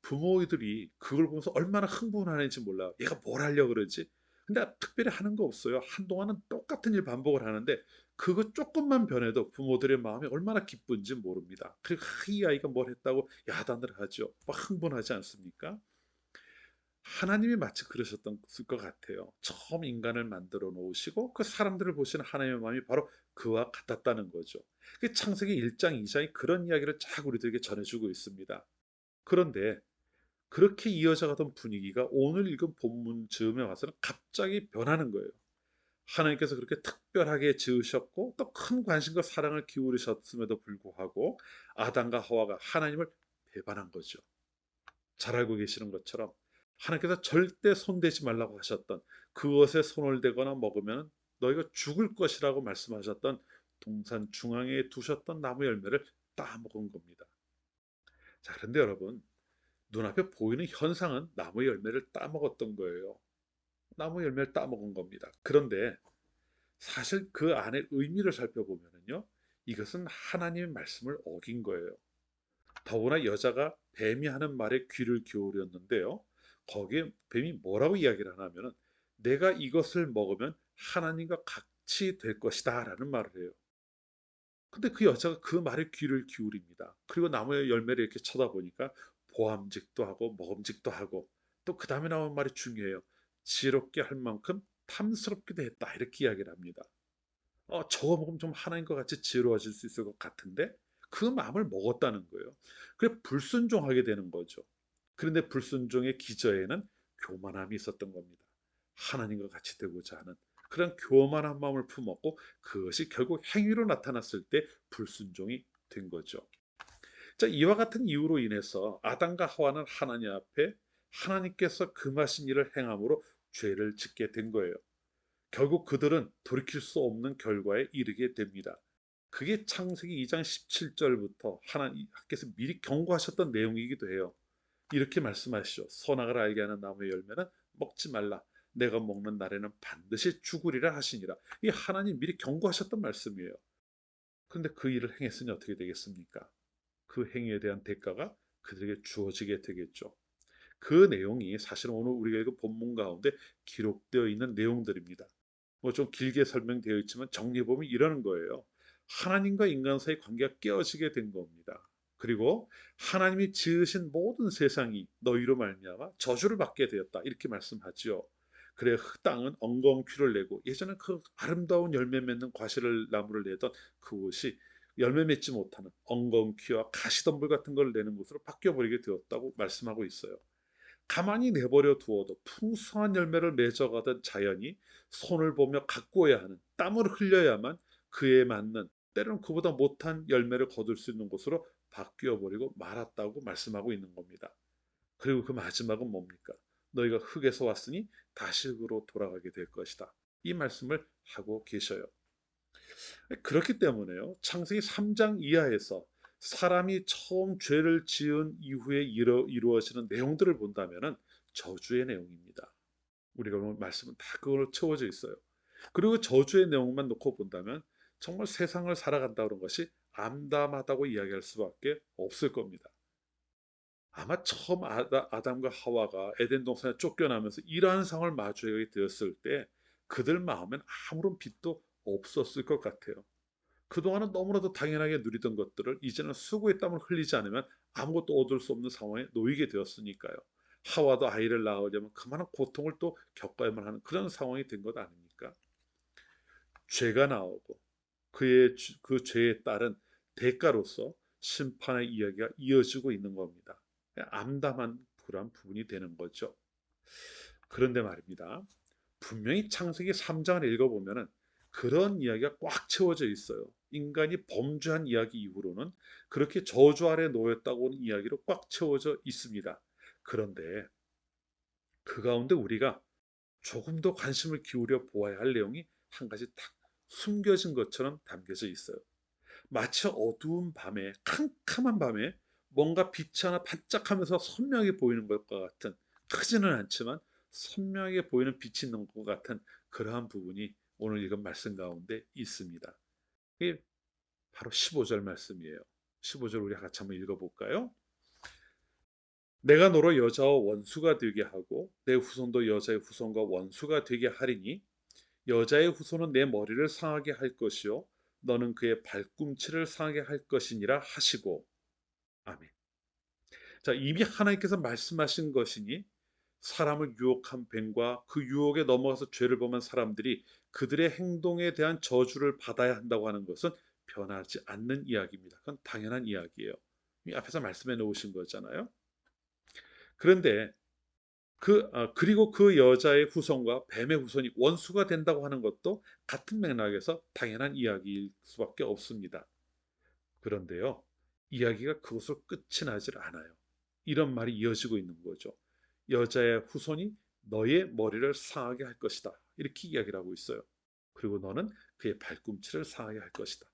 부모들이 그걸 보면서 얼마나 흥분하는지 몰라요. 얘가 뭘 하려고 그러지? 근데 특별히 하는 거 없어요. 한동안은 똑같은 일 반복을 하는데 그거 조금만 변해도 부모들의 마음이 얼마나 기쁜지 모릅니다. 그리고 이 아이가 뭘 했다고 야단을 하죠. 막 흥분하지 않습니까? 하나님이 마치 그러셨던 것 같아요. 처음 인간을 만들어 놓으시고 그 사람들을 보시는 하나님의 마음이 바로 그와 같았다는 거죠. 그 창세기 1장, 2장이 그런 이야기를 쫙 우리들에게 전해주고 있습니다. 그런데 그렇게 이어져 가던 분위기가 오늘 읽은 본문 즈음에 와서는 갑자기 변하는 거예요. 하나님께서 그렇게 특별하게 지으셨고 또 큰 관심과 사랑을 기울이셨음에도 불구하고 아담과 하와가 하나님을 배반한 거죠. 잘 알고 계시는 것처럼 하나님께서 절대 손대지 말라고 하셨던 그것에 손을 대거나 먹으면 너희가 죽을 것이라고 말씀하셨던 동산 중앙에 두셨던 나무 열매를 따먹은 겁니다. 자, 그런데 여러분, 눈앞에 보이는 현상은 나무 열매를 따먹었던 거예요. 나무 열매를 따먹은 겁니다. 그런데 사실 그 안에 의미를 살펴보면요, 이것은 하나님의 말씀을 어긴 거예요. 더구나 여자가 뱀이 하는 말에 귀를 기울였는데요. 거기에 뱀이 뭐라고 이야기를 하냐면은 내가 이것을 먹으면 하나님과 같이 될 것이다 라는 말을 해요. 근데 그 여자가 그 말에 귀를 기울입니다. 그리고 나무의 열매를 이렇게 쳐다보니까 보암직도 하고 먹음직도 하고 또 그 다음에 나온 말이 중요해요. 지롭게 할 만큼 탐스럽기도 했다 이렇게 이야기를 합니다. 저거 먹으면 좀 하나님과 같이 지혜로워질 수 있을 것 같은데 그 마음을 먹었다는 거예요. 그래 불순종하게 되는 거죠. 그런데 불순종의 기저에는 교만함이 있었던 겁니다. 하나님과 같이 되고자 하는 그런 교만한 마음을 품었고 그것이 결국 행위로 나타났을 때 불순종이 된 거죠. 자, 이와 같은 이유로 인해서 아담과 하와는 하나님 앞에 하나님께서 금하신 일을 행함으로 죄를 짓게 된 거예요. 결국 그들은 돌이킬 수 없는 결과에 이르게 됩니다. 그게 창세기 2장 17절부터 하나님께서 미리 경고하셨던 내용이기도 해요. 이렇게 말씀하시죠. 선악을 알게 하는 나무의 열매는 먹지 말라. 내가 먹는 날에는 반드시 죽으리라 하시니라. 이 하나님 미리 경고하셨던 말씀이에요. 그런데 그 일을 행했으니 어떻게 되겠습니까? 그 행위에 대한 대가가 그들에게 주어지게 되겠죠. 그 내용이 사실은 오늘 우리가 읽은 본문 가운데 기록되어 있는 내용들입니다. 뭐 좀 길게 설명되어 있지만 정리해보면 이러는 거예요. 하나님과 인간 사이 관계가 깨어지게 된 겁니다. 그리고 하나님이 지으신 모든 세상이 너희로 말미암아 저주를 받게 되었다. 이렇게 말씀하지요. 그래 땅은 엉겅퀴를 내고 예전에 그 아름다운 열매 맺는 과실을 나무를 내던 그곳이 열매 맺지 못하는 엉겅퀴와 가시덤불 같은 걸 내는 곳으로 바뀌어 버리게 되었다고 말씀하고 있어요. 가만히 내버려 두어도 풍성한 열매를 맺어가던 자연이 손을 보며 가꾸어야 하는 땀을 흘려야만 그에 맞는 때로는 그보다 못한 열매를 거둘 수 있는 곳으로 바뀌어 버리고 말았다고 말씀하고 있는 겁니다. 그리고 그 마지막은 뭡니까? 너희가 흙에서 왔으니 다시 흙으로 돌아가게 될 것이다. 이 말씀을 하고 계셔요. 그렇기 때문에요. 창세기 3장 이하에서 사람이 처음 죄를 지은 이후에 이루어지는 내용들을 본다면은 저주의 내용입니다. 우리가 오늘 말씀은 다 그걸로 채워져 있어요. 그리고 저주의 내용만 놓고 본다면 정말 세상을 살아간다 그런 것이 암담하다고 이야기할 수밖에 없을 겁니다. 아마 처음 아담과 하와가 에덴 동산에 쫓겨나면서 이러한 상황을 마주하게 되었을 때 그들 마음엔 아무런 빛도 없었을 것 같아요. 그동안은 너무나도 당연하게 누리던 것들을 이제는 수고의 땀을 흘리지 않으면 아무것도 얻을 수 없는 상황에 놓이게 되었으니까요. 하와도 아이를 낳으려면 그만한 고통을 또 겪어야만 하는 그런 상황이 된 것 아닙니까? 죄가 나오고 그 죄에 따른 대가로서 심판의 이야기가 이어지고 있는 겁니다. 암담한 그러한 부분이 되는 거죠. 그런데 말입니다. 분명히 창세기 3장을 읽어보면은 그런 이야기가 꽉 채워져 있어요. 인간이 범죄한 이야기 이후로는 그렇게 저주 아래 놓였다고 하는 이야기로 꽉 채워져 있습니다. 그런데 그 가운데 우리가 조금 더 관심을 기울여 보아야 할 내용이 한 가지 딱 숨겨진 것처럼 담겨져 있어요. 마치 어두운 밤에, 캄캄한 밤에 뭔가 빛이 하나 반짝하면서 선명하게 보이는 것과 같은, 크지는 않지만 선명하게 보이는 빛이 있는 것 같은 그러한 부분이 오늘 읽은 말씀 가운데 있습니다. 이게 바로 15절 말씀이에요. 15절 우리 같이 한번 읽어볼까요? 내가 너로 여자와 원수가 되게 하고 내 후손도 여자의 후손과 원수가 되게 하리니 여자의 후손은 내 머리를 상하게 할 것이요 너는 그의 발꿈치를 상하게 할 것이니라 하시고 아멘. 자, 이미 하나님께서 말씀하신 것이니 사람을 유혹한 뱀과 그 유혹에 넘어가서 죄를 범한 사람들이 그들의 행동에 대한 저주를 받아야 한다고 하는 것은 변하지 않는 이야기입니다. 그건 당연한 이야기예요. 이 앞에서 말씀해 놓으신 거잖아요. 그런데 그리고 그 여자의 후손과 뱀의 후손이 원수가 된다고 하는 것도 같은 맥락에서 당연한 이야기일 수밖에 없습니다. 그런데요, 이야기가 그것으로 끝이 나질 않아요. 이런 말이 이어지고 있는 거죠. 여자의 후손이 너의 머리를 상하게 할 것이다. 이렇게 이야기를 하고 있어요. 그리고 너는 그의 발꿈치를 상하게 할 것이다.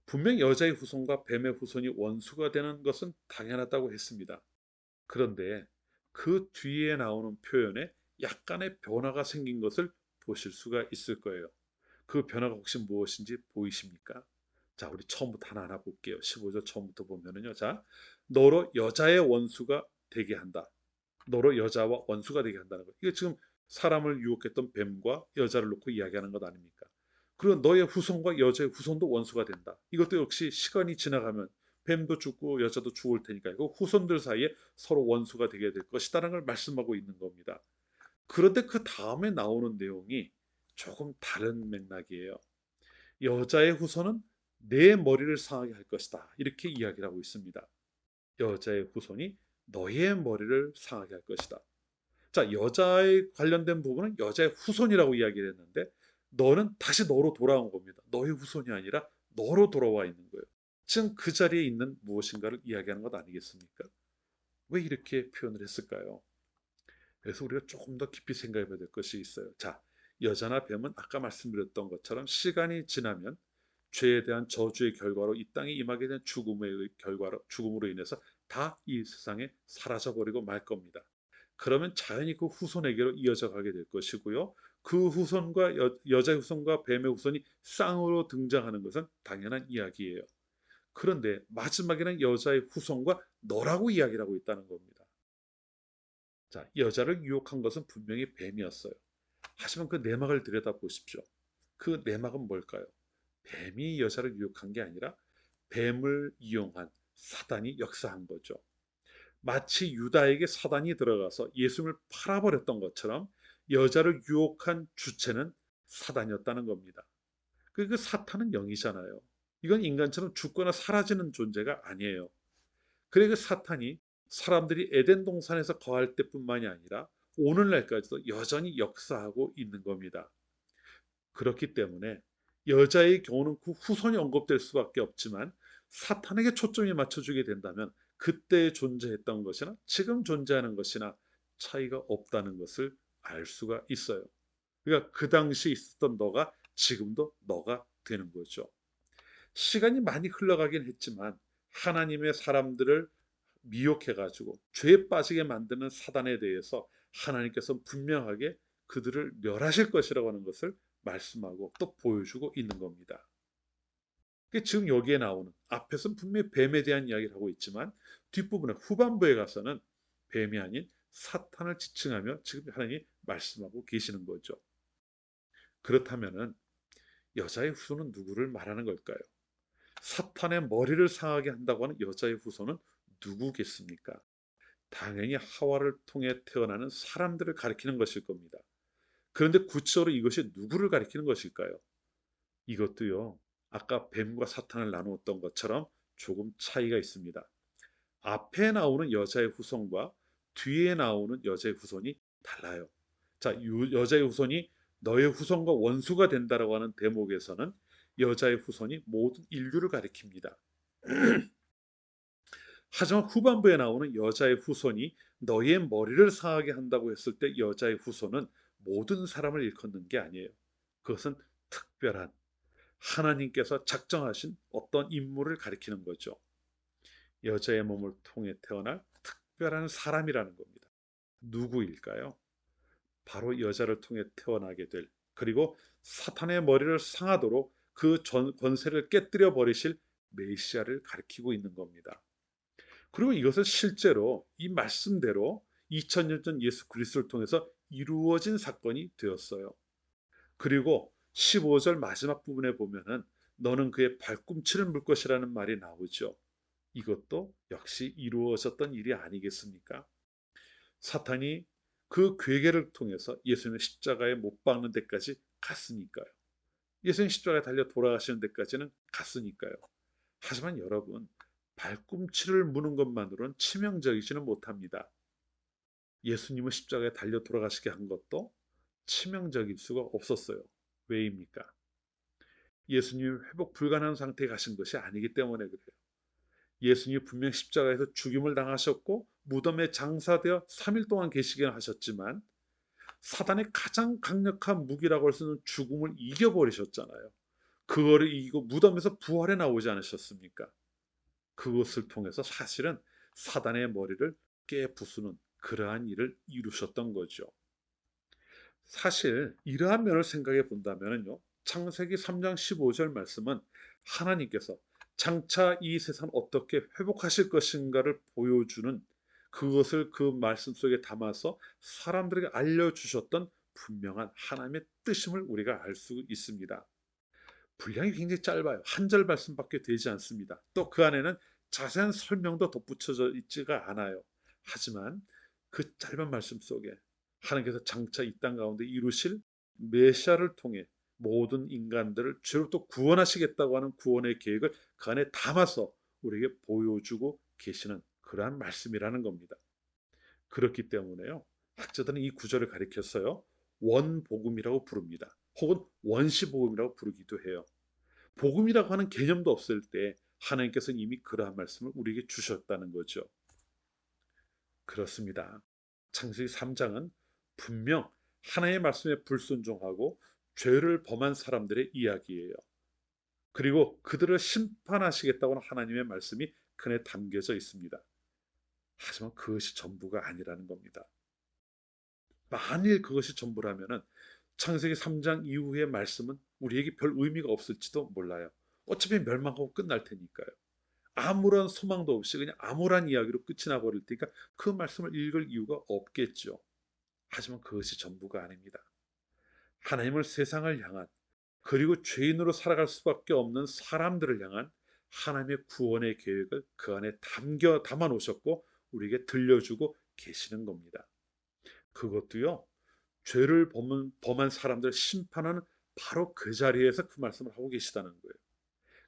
분명 여자의 후손과 뱀의 후손이 원수가 되는 것은 당연하다고 했습니다. 그런데 그 뒤에 나오는 표현에 약간의 변화가 생긴 것을 보실 수가 있을 거예요. 그 변화가 혹시 무엇인지 보이십니까? 자, 우리 처음부터 하나하나 볼게요. 15절 처음부터 보면은요. 자, 너로 여자의 원수가 되게 한다. 너로 여자와 원수가 되게 한다는 거. 이게 지금 사람을 유혹했던 뱀과 여자를 놓고 이야기하는 것 아닙니까? 그리고 너의 후손과 여자의 후손도 원수가 된다. 이것도 역시 시간이 지나가면 뱀도 죽고 여자도 죽을 테니까 그 후손들 사이에 서로 원수가 되게 될 것이다라는 걸 말씀하고 있는 겁니다. 그런데 그 다음에 나오는 내용이 조금 다른 맥락이에요. 여자의 후손은 내 머리를 상하게 할 것이다. 이렇게 이야기를 하고 있습니다. 여자의 후손이 너의 머리를 상하게 할 것이다. 자, 여자에 관련된 부분은 여자의 후손이라고 이야기를 했는데 너는 다시 너로 돌아온 겁니다. 너의 후손이 아니라 너로 돌아와 있는 거예요. 지금 그 자리에 있는 무엇인가를 이야기하는 것 아니겠습니까? 왜 이렇게 표현을 했을까요? 그래서 우리가 조금 더 깊이 생각해 봐야 될 것이 있어요. 자, 여자나 뱀은 아까 말씀드렸던 것처럼 시간이 지나면 죄에 대한 저주의 결과로 이 땅에 임하게 된 죽음으로 인해서 다 이 세상에 사라져 버리고 말 겁니다. 그러면 자연히 그 후손에게로 이어져 가게 될 것이고요. 그 후손과 여자의 후손과 뱀의 후손이 쌍으로 등장하는 것은 당연한 이야기예요. 그런데 마지막에는 여자의 후손과 너라고 이야기를 하고 있다는 겁니다. 자, 여자를 유혹한 것은 분명히 뱀이었어요. 하지만 그 내막을 들여다보십시오. 그 내막은 뭘까요? 뱀이 여자를 유혹한 게 아니라 뱀을 이용한 사단이 역사한 거죠. 마치 유다에게 사단이 들어가서 예수님을 팔아버렸던 것처럼 여자를 유혹한 주체는 사단이었다는 겁니다. 그 사탄은 영이잖아요. 이건 인간처럼 죽거나 사라지는 존재가 아니에요. 그래 그 사탄이 사람들이 에덴 동산에서 거할 때뿐만이 아니라 오늘날까지도 여전히 역사하고 있는 겁니다. 그렇기 때문에 여자의 경우는 그 후손이 언급될 수밖에 없지만 사탄에게 초점이 맞춰주게 된다면 그때 존재했던 것이나 지금 존재하는 것이나 차이가 없다는 것을 알 수가 있어요. 그러니까 그 당시에 있었던 너가 지금도 너가 되는 거죠. 시간이 많이 흘러가긴 했지만 하나님의 사람들을 미혹해가지고 죄에 빠지게 만드는 사단에 대해서 하나님께서 분명하게 그들을 멸하실 것이라고 하는 것을 말씀하고 또 보여주고 있는 겁니다. 지금 여기에 나오는 앞에서는 분명히 뱀에 대한 이야기를 하고 있지만 뒷부분에 후반부에 가서는 뱀이 아닌 사탄을 지칭하며 지금 하나님이 말씀하고 계시는 거죠. 그렇다면은 여자의 후손은 누구를 말하는 걸까요? 사탄의 머리를 상하게 한다고 하는 여자의 후손은 누구겠습니까? 당연히 하와를 통해 태어나는 사람들을 가리키는 것일 겁니다. 그런데 구체적으로 이것이 누구를 가리키는 것일까요? 이것도요, 아까 뱀과 사탄을 나누었던 것처럼 조금 차이가 있습니다. 앞에 나오는 여자의 후손과 뒤에 나오는 여자의 후손이 달라요. 자, 여자의 후손이 너의 후손과 원수가 된다라고 하는 대목에서는 여자의 후손이 모든 인류를 가리킵니다. 하지만 후반부에 나오는 여자의 후손이 너의 머리를 상하게 한다고 했을 때 여자의 후손은 모든 사람을 일컫는 게 아니에요. 그것은 특별한 하나님께서 작정하신 어떤 인물을 가리키는 거죠. 여자의 몸을 통해 태어날 특별한 사람이라는 겁니다. 누구일까요? 바로 여자를 통해 태어나게 될, 그리고 사탄의 머리를 상하도록 그 권세를 깨뜨려 버리실 메시아를 가리키고 있는 겁니다. 그리고 이것은 실제로 이 말씀대로 2000년 전 예수 그리스도를 통해서 이루어진 사건이 되었어요. 그리고 15절 마지막 부분에 보면은 너는 그의 발꿈치를 물 것이라는 말이 나오죠. 이것도 역시 이루어졌던 일이 아니겠습니까? 사탄이 그 괴계를 통해서 예수님의 십자가에 못 박는 데까지 갔으니까요. 예수님 십자가에 달려 돌아가시는 데까지는 갔으니까요. 하지만 여러분, 발꿈치를 무는 것만으로는 치명적이지는 못합니다. 예수님은 십자가에 달려 돌아가시게 한 것도 치명적일 수가 없었어요. 왜입니까? 예수님이 회복 불가능한 상태에 가신 것이 아니기 때문에 그래요. 예수님이 분명 십자가에서 죽임을 당하셨고 무덤에 장사되어 3일 동안 계시게 하셨지만 사단의 가장 강력한 무기라고 할 수 있는 죽음을 이겨버리셨잖아요. 그거를 이기고 무덤에서 부활해 나오지 않으셨습니까? 그것을 통해서 사실은 사단의 머리를 깨부수는 그러한 일을 이루셨던 거죠. 사실 이러한 면을 생각해 본다면요, 창세기 3장 15절 말씀은 하나님께서 장차 이 세상을 어떻게 회복하실 것인가를 보여주는, 그것을 그 말씀 속에 담아서 사람들에게 알려주셨던 분명한 하나님의 뜻임을 우리가 알 수 있습니다. 분량이 굉장히 짧아요. 한 절 말씀밖에 되지 않습니다. 또 그 안에는 자세한 설명도 덧붙여져 있지가 않아요. 하지만 그 짧은 말씀 속에 하나님께서 장차 이 땅 가운데 이루실 메시아를 통해 모든 인간들을 죄로부터 구원하시겠다고 하는 구원의 계획을 그 안에 담아서 우리에게 보여주고 계시는 그러한 말씀이라는 겁니다. 그렇기 때문에요, 학자들은 이 구절을 가리켰어요, 원복음이라고 부릅니다. 혹은 원시복음이라고 부르기도 해요. 복음이라고 하는 개념도 없을 때 하나님께서는 이미 그러한 말씀을 우리에게 주셨다는 거죠. 그렇습니다. 창세기 3장은 분명 하나님의 말씀에 불순종하고 죄를 범한 사람들의 이야기예요. 그리고 그들을 심판하시겠다고 하는 하나님의 말씀이 그 안에 담겨져 있습니다. 하지만 그것이 전부가 아니라는 겁니다. 만일 그것이 전부라면은 창세기 3장 이후의 말씀은 우리에게 별 의미가 없을지도 몰라요. 어차피 멸망하고 끝날 테니까요. 아무런 소망도 없이 그냥 암울한 이야기로 끝이 나버릴 테니까 그 말씀을 읽을 이유가 없겠죠. 하지만 그것이 전부가 아닙니다. 하나님을 세상을 향한, 그리고 죄인으로 살아갈 수밖에 없는 사람들을 향한 하나님의 구원의 계획을 그 안에 담아 놓으셨고 우리에게 들려주고 계시는 겁니다. 그것도요, 죄를 범한 사람들을 심판하는 바로 그 자리에서 그 말씀을 하고 계시다는 거예요.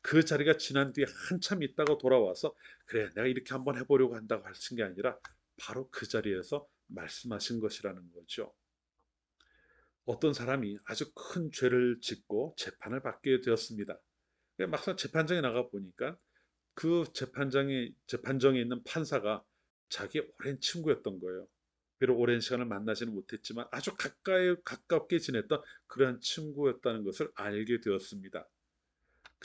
그 자리가 지난 뒤에 한참 있다가 돌아와서 그래 내가 이렇게 한번 해보려고 한다고 하신 게 아니라 바로 그 자리에서 말씀하신 것이라는 거죠. 어떤 사람이 아주 큰 죄를 짓고 재판을 받게 되었습니다. 막상 재판장에 나가 보니까 그 재판정에 있는 판사가 자기의 오랜 친구였던 거예요. 비록 오랜 시간을 만나지는 못했지만 아주 가깝게 지냈던 그러한 친구였다는 것을 알게 되었습니다.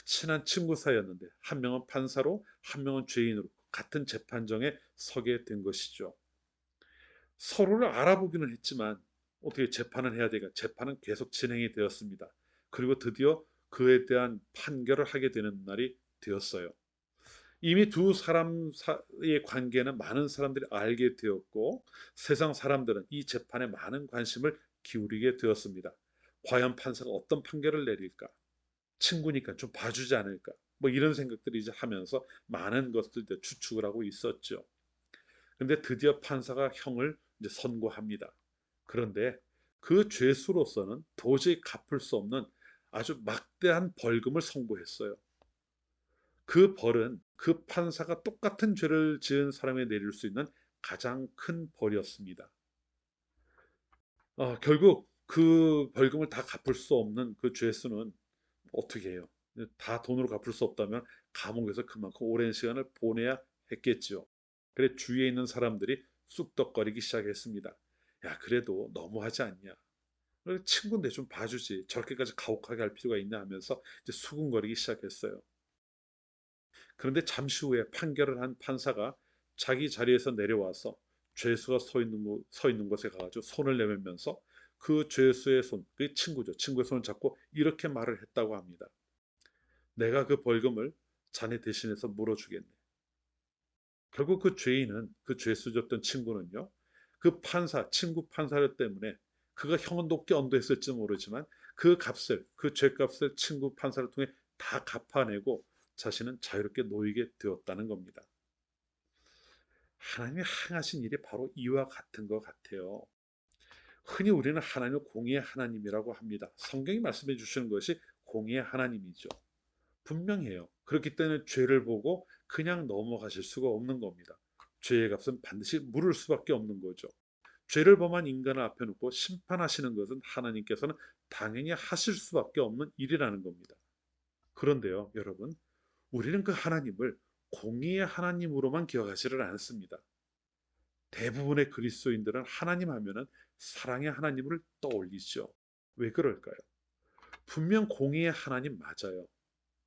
친한 친구 사이였는데 한 명은 판사로 한 명은 죄인으로 같은 재판정에 서게 된 것이죠. 서로를 알아보기는 했지만 어떻게 재판을 해야 되니까 재판은 계속 진행이 되었습니다. 그리고 드디어 그에 대한 판결을 하게 되는 날이 되었어요. 이미 두 사람 사이의 관계는 많은 사람들이 알게 되었고 세상 사람들은 이 재판에 많은 관심을 기울이게 되었습니다. 과연 판사가 어떤 판결을 내릴까? 친구니까 좀 봐주지 않을까? 뭐 이런 생각들이 이제 하면서 많은 것들 추측을 하고 있었죠. 그런데 드디어 판사가 형을 이제 선고합니다. 그런데 그 죄수로서는 도저히 갚을 수 없는 아주 막대한 벌금을 선고했어요. 그 벌은 그 판사가 똑같은 죄를 지은 사람에 내릴 수 있는 가장 큰 벌이었습니다. 결국 그 벌금을 다 갚을 수 없는 그 죄수는 어떻게 해요? 다 돈으로 갚을 수 없다면 감옥에서 그만큼 오랜 시간을 보내야 했겠지요. 그래 주위에 있는 사람들이 쑥덕거리기 시작했습니다. 야, 그래도 너무하지 않냐? 친구인데 좀 봐주지. 저렇게까지 가혹하게 할 필요가 있냐 하면서 이제 수군거리기 시작했어요. 그런데 잠시 후에 판결을 한 판사가 자기 자리에서 내려와서 죄수가 서 있는 곳에 가가지고 손을 내밀면서 그 죄수의 손, 그 친구죠. 친구의 손을 잡고 이렇게 말을 했다고 합니다. 내가 그 벌금을 자네 대신해서 물어주겠네. 결국 그 죄인은, 그 죄수였던 친구는요, 그 판사, 친구 판사를 때문에 그가 형은 높게 언도했을지 모르지만 그 값을, 그 죄값을 친구 판사를 통해 다 갚아내고 자신은 자유롭게 놓이게 되었다는 겁니다. 하나님이 행하신 일이 바로 이와 같은 것 같아요. 흔히 우리는 하나님을 공의의 하나님이라고 합니다. 성경이 말씀해 주시는 것이 공의의 하나님이죠. 분명해요. 그렇기 때문에 죄를 보고 그냥 넘어가실 수가 없는 겁니다. 죄의 값은 반드시 물을 수밖에 없는 거죠. 죄를 범한 인간을 앞에 놓고 심판하시는 것은 하나님께서는 당연히 하실 수밖에 없는 일이라는 겁니다. 그런데요, 여러분, 우리는 그 하나님을 공의의 하나님으로만 기억하지를 않습니다. 대부분의 그리스도인들은 하나님 하면은 사랑의 하나님을 떠올리죠. 왜 그럴까요? 분명 공의의 하나님 맞아요.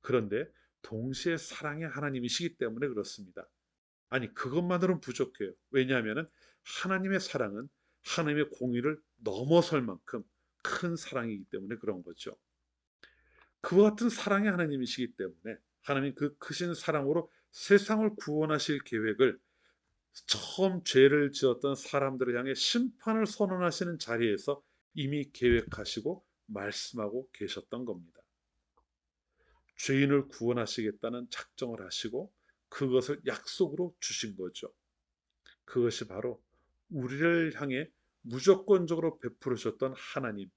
그런데 동시에 사랑의 하나님이시기 때문에 그렇습니다. 아니, 그것만으로는 부족해요. 왜냐하면 하나님의 사랑은 하나님의 공의를 넘어설 만큼 큰 사랑이기 때문에 그런 거죠. 그와 같은 사랑의 하나님이시기 때문에 하나님 그 크신 사랑으로 세상을 구원하실 계획을 처음 죄를 지었던 사람들을 향해 심판을 선언하시는 자리에서 이미 계획하시고 말씀하고 계셨던 겁니다. 죄인을 구원하시겠다는 작정을 하시고 그것을 약속으로 주신 거죠. 그것이 바로 우리를 향해 무조건적으로 베풀으셨던 하나님,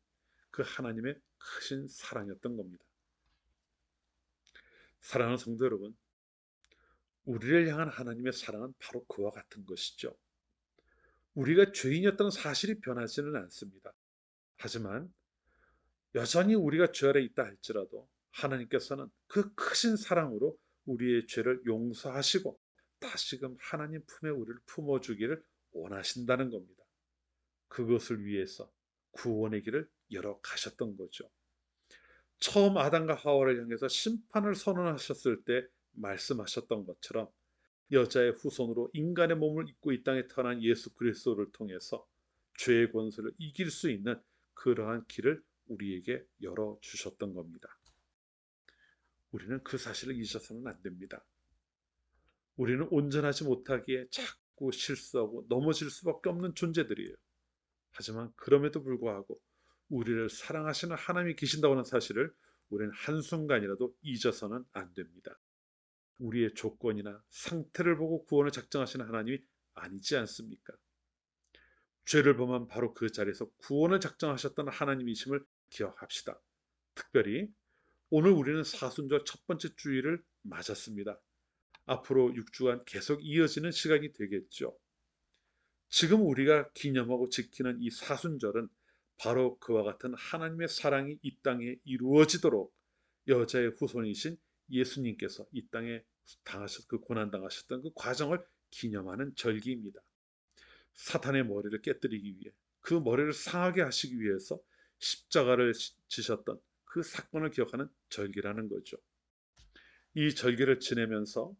그 하나님의 크신 사랑이었던 겁니다. 사랑하는 성도 여러분, 우리를 향한 하나님의 사랑은 바로 그와 같은 것이죠. 우리가 죄인이었던 사실이 변하지는 않습니다. 하지만 여전히 우리가 죄 아래 있다 할지라도 하나님께서는 그 크신 사랑으로 우리의 죄를 용서하시고 다시금 하나님 품에 우리를 품어주기를 원하신다는 겁니다. 그것을 위해서 구원의 길을 열어 가셨던 거죠. 처음 아담과 하와를 향해서 심판을 선언하셨을 때 말씀하셨던 것처럼 여자의 후손으로 인간의 몸을 입고 이 땅에 태어난 예수 그리스도를 통해서 죄의 권세를 이길 수 있는 그러한 길을 우리에게 열어주셨던 겁니다. 우리는 그 사실을 잊어서는 안 됩니다. 우리는 온전하지 못하기에 자꾸 실수하고 넘어질 수밖에 없는 존재들이에요. 하지만 그럼에도 불구하고 우리를 사랑하시는 하나님이 계신다고 하는 사실을 우리는 한순간이라도 잊어서는 안 됩니다. 우리의 조건이나 상태를 보고 구원을 작정하시는 하나님이 아니지 않습니까? 죄를 범한 바로 그 자리에서 구원을 작정하셨던 하나님이심을 기억합시다. 특별히 오늘 우리는 사순절 첫 번째 주일을 맞았습니다. 앞으로 6주간 계속 이어지는 시간이 되겠죠. 지금 우리가 기념하고 지키는 이 사순절은 바로 그와 같은 하나님의 사랑이 이 땅에 이루어지도록 여자의 후손이신 예수님께서 이 땅에 그 고난 당하셨던 그 과정을 기념하는 절기입니다. 사탄의 머리를 깨뜨리기 위해 그 머리를 상하게 하시기 위해서 십자가를 지셨던 그 사건을 기억하는 절기라는 거죠. 이 절기를 지내면서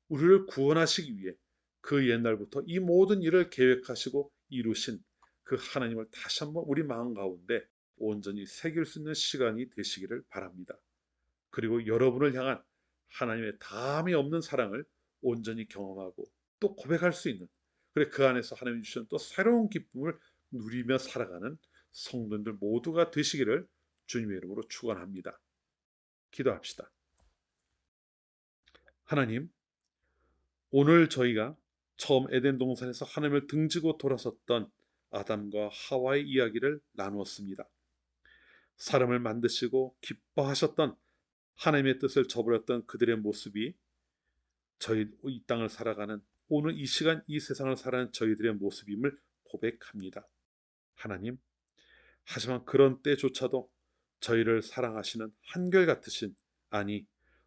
우리를 구원하시기 위해 그 옛날부터 이 모든 일을 계획하시고 이루신 그 하나님을 다시 한번 우리 마음 가운데 온전히 새길 수 있는 시간이 되시기를 바랍니다. 그리고 여러분을 향한 하나님의 다함이 없는 사랑을 온전히 경험하고 또 고백할 수 있는, 그래 그 안에서 하나님이 주신 또 새로운 기쁨을 누리며 살아가는 성도들 모두가 되시기를 주님의 이름으로 축원합니다. 기도합시다. 하나님, 오늘 저희가 처음 에덴 동산에서 하나님을 등지고 돌아섰던 아담과 하와의 이야기를 나누었습니다. 사람을 만드시고 기뻐하셨던 하나님의 뜻을 저버렸던 그들의 모습이 저희 이 땅을 살아가는 오늘 이 시간 이 세상을 살아가는 저희들의 모습임을 고백합니다. 하나님, 하지만 그런 때조차도 저희를 사랑하시는 한결같으신, 아니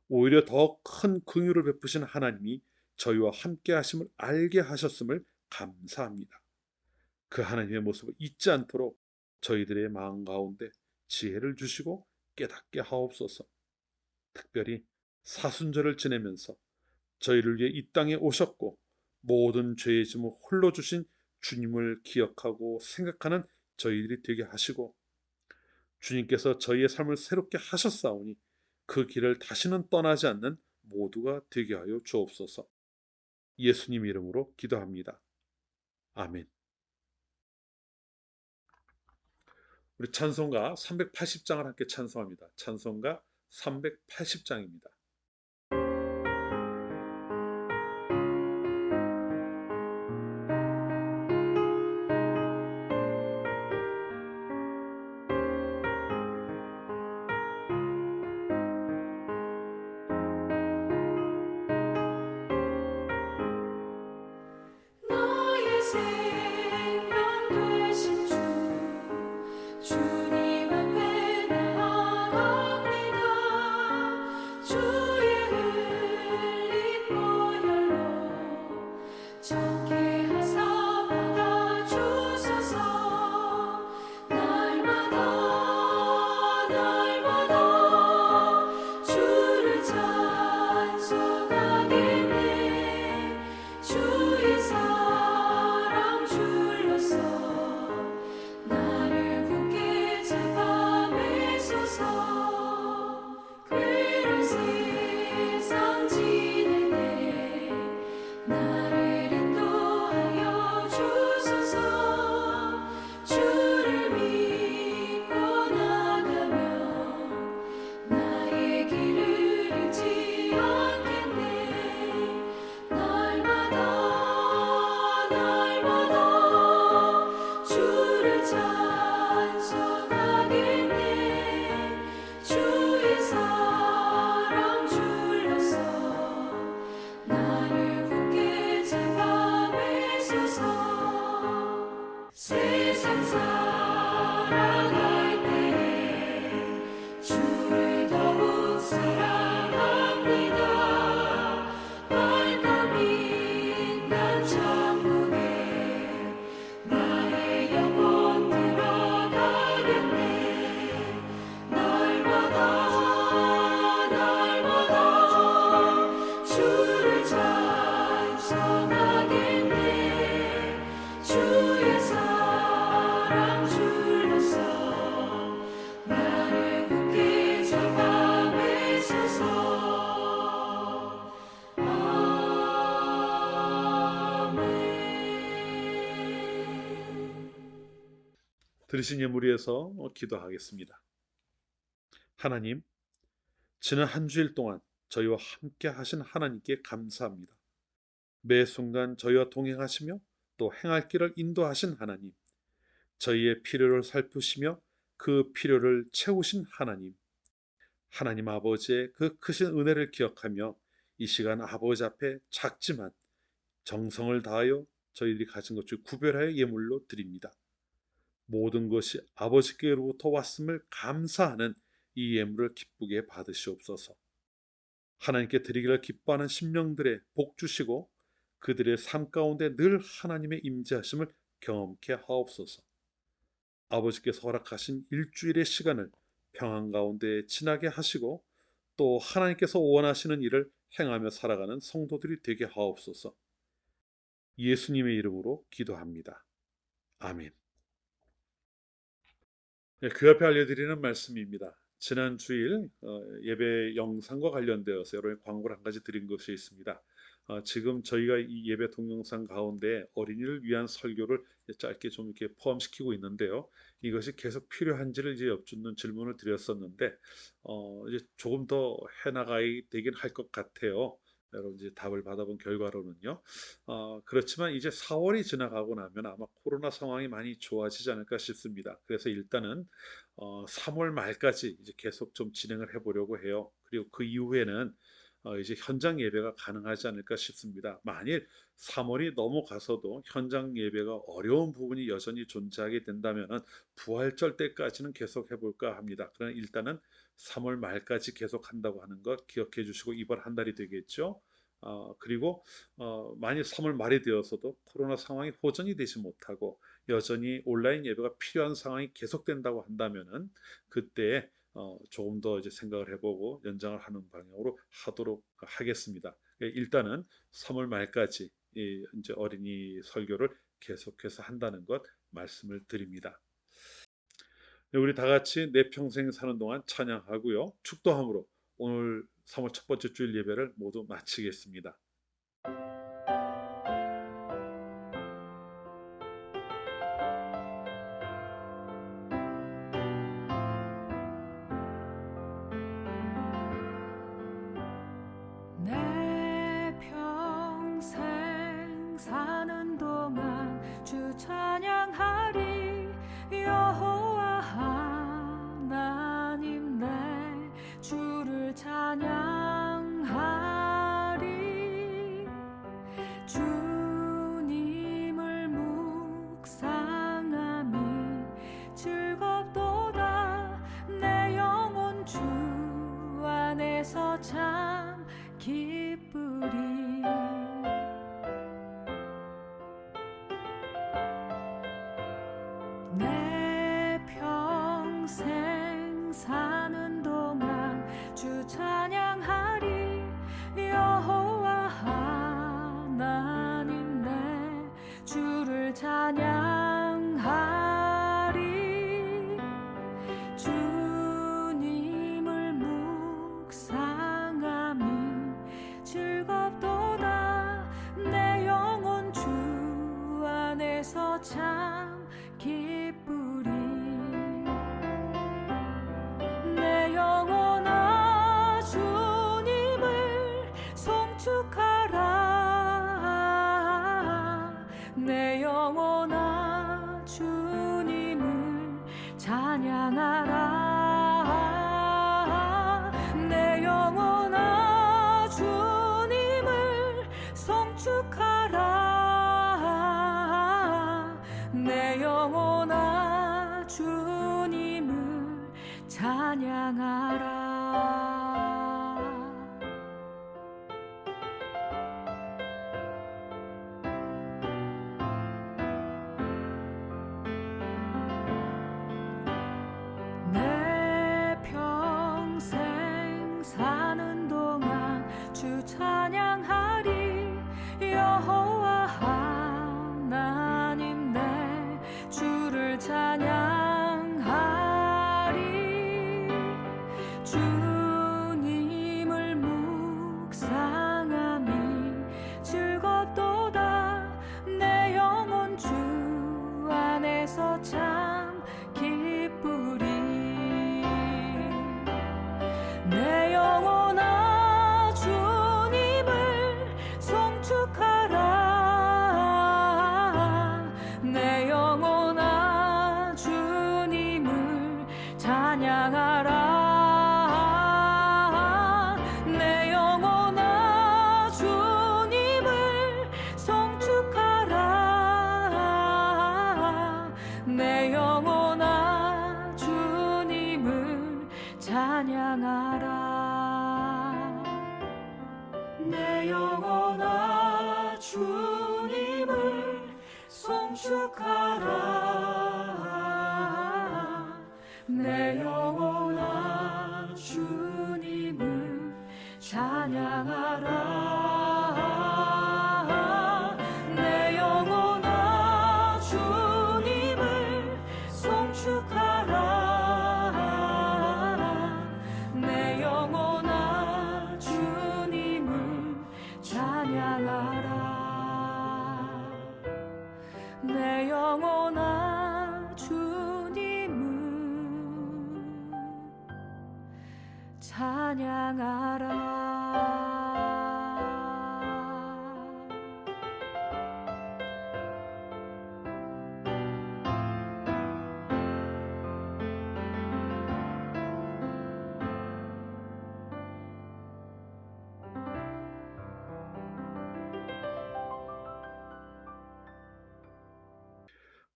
오히려 더 큰 긍휼을 베푸신 하나님이 저희와 함께 하심을 알게 하셨음을 감사합니다. 그 하나님의 모습을 잊지 않도록 저희들의 마음 가운데 지혜를 주시고 깨닫게 하옵소서. 특별히 사순절을 지내면서 저희를 위해 이 땅에 오셨고 모든 죄의 짐을 홀로 주신 주님을 기억하고 생각하는 저희들이 되게 하시고, 주님께서 저희의 삶을 새롭게 하셨사오니 그 길을 다시는 떠나지 않는 모두가 되게 하여 주옵소서. 예수님 이름으로 기도합니다. 아멘. 우리 찬송가 380장을 함께 찬송합니다. 찬송가 380장입니다. 나의 생명 되신 주님 앞에 나아갑니다. 주의 흘린 보혈로 정케 하사 받아주소서. 날마다 주를 찬송하겠네. 주의 사랑 줄로서 나를 굳게 잡아 매소서. 괴로운 세상 지낼 때 나를 인도하여 주소서. 주를 믿고 나가면 나의 길을 잃지 않겠네. 날마다 주를 찬송하겠네. 주의 사랑 줄로서 나를 굳게 잡아 매소서. 세상 살아갈 때 주를 더욱 사랑합니다. 밝고 빛난 천국에 나의 영혼 들어가겠네. 날마다 주를 찬송하겠네. 주의 사랑 줄로서 나를 굳게 잡아 매소서. 아멘. 들으신 예물 위해서 기도하겠습니다. 하나님, 지난 한 주일 동안 저희와 함께 하신 하나님께 감사합니다. 매 순간 저희와 동행하시며 또 행할 길을 인도하신 하나님, 저희의 필요를 살피시며 그 필요를 채우신 하나님, 하나님 아버지의 그 크신 은혜를 기억하며 이 시간 아버지 앞에 작지만 정성을 다하여 저희들이 가진 것 중 구별하여 예물로 드립니다. 모든 것이 아버지께로부터 왔음을 감사하는 이 예물을 기쁘게 받으시옵소서. 하나님께 드리기를 기뻐하는 심령들의 복 주시고 그들의 삶 가운데 늘 하나님의 임재하심을 경험케 하옵소서. 아버지께서 허락하신 일주일의 시간을 평안 가운데 지나게 하시고 또 하나님께서 원하시는 일을 행하며 살아가는 성도들이 되게 하옵소서. 예수님의 이름으로 기도합니다. 아멘. 네, 그 앞에 알려드리는 말씀입니다. 지난 주일 예배 영상과 관련되어서 여러분의 광고를 한 가지 드린 것이 있습니다. 지금 저희가 이 예배 동영상 가운데 어린이를 위한 설교를 짧게 좀 이렇게 포함시키고 있는데요. 이것이 계속 필요한지를 이제 여쭙는 질문을 드렸었는데 이제 조금 더 해나가야 되긴 할 것 같아요. 여러분 이제 답을 받아본 결과로는요. 그렇지만 이제 4월이 지나가고 나면 아마 코로나 상황이 많이 좋아지지 않을까 싶습니다. 그래서 일단은 3월 말까지 이제 계속 좀 진행을 해보려고 해요. 그리고 그 이후에는 이제 현장 예배가 가능하지 않을까 싶습니다. 만일 3월이 넘어가서도 현장 예배가 어려운 부분이 여전히 존재하게 된다면은 부활절 때까지는 계속 해볼까 합니다. 그러나 일단은 3월 말까지 계속 한다고 하는 것 기억해 주시고 이번 한 달이 되겠죠. 그리고 만일 3월 말이 되어서도 코로나 상황이 호전이 되지 못하고 여전히 온라인 예배가 필요한 상황이 계속된다고 한다면은 그때 조금 더 이제 생각을 해보고 연장을 하는 방향으로 하도록 하겠습니다. 일단은 3월 말까지 이제 어린이 설교를 계속해서 한다는 것 말씀을 드립니다. 네, 우리 다 같이 내 평생 사는 동안 찬양하고요. 축도함으로 오늘 3월 첫 번째 주일 예배를 모두 마치겠습니다. 내 평생 사는 동안 주 찬양하리. 여호와 하나님 내 주를 찬양하리. 주님을 묵상함이 즐겁도다. 내 영혼 주 안에서 참 기쁘리. 내 평생 사는 동안 주 찬양하리. 여호와 하나님 내 주를 찬양하리. 주님을 묵상함이 즐겁도다. 내 영혼 주 안에서 참 기쁘리. 내 영혼아 주님을 송축하라. 내 영혼아 주님을 찬양하라. 내 영혼아 주님을 송축하라. 내 영혼아 주님을 찬양하라. 내 평생 사는 동안 주 찬양하리. 여호와 하나님 내 주를 찬양하리. 주님을 묵상함이 즐겁도다. 내 영혼 주 안에서 참 기쁘리. 내 영혼아 주님을 송축하라. 내 영혼아 주님을 찬양하라. 내 영혼아 주님을 송축하라. 내 영혼아 주님을 찬양하라. 내 영혼아 주님을 송축하라. 내 영혼아 주님을 찬양하라. 내 영혼아 주님을 송축하라. 내 영혼아 주님을 찬양하라. 내 영혼아 주님을 찬양하라.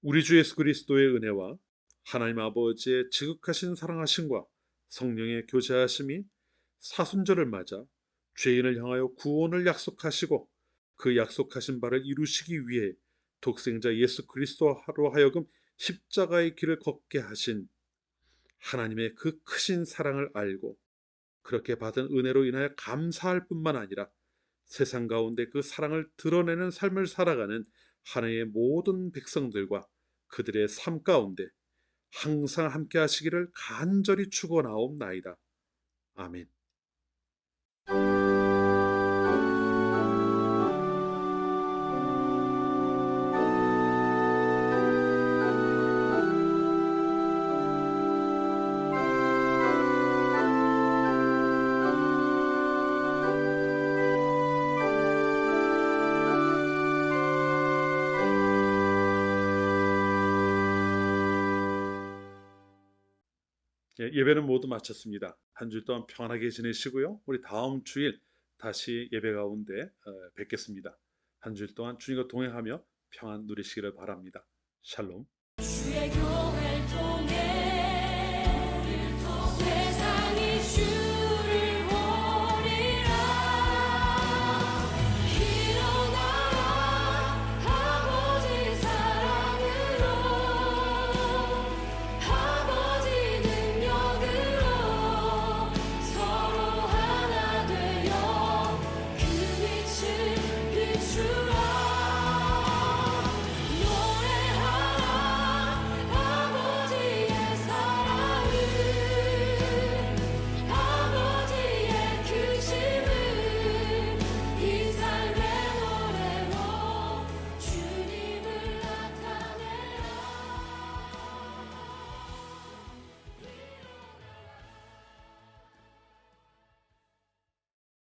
우리 주 예수 그리스도의 은혜와 하나님 아버지의 지극하신 사랑하심과 성령의 교제하심이 사순절을 맞아 죄인을 향하여 구원을 약속하시고 그 약속하신 바를 이루시기 위해 독생자 예수 그리스도로 하여금 십자가의 길을 걷게 하신 하나님의 그 크신 사랑을 알고 그렇게 받은 은혜로 인하여 감사할 뿐만 아니라 세상 가운데 그 사랑을 드러내는 삶을 살아가는 하나님의 모든 백성들과 그들의 삶 가운데 항상 함께 하시기를 간절히 축원하옵나이다. 아멘. 예배는 모두 마쳤습니다. 한 주 동안 평안하게 지내시고요. 우리 다음 주일 다시 예배 가운데 뵙겠습니다. 한 주일 동안 주님과 동행하며 평안 누리시기를 바랍니다. 샬롬. 주의 교회를 통해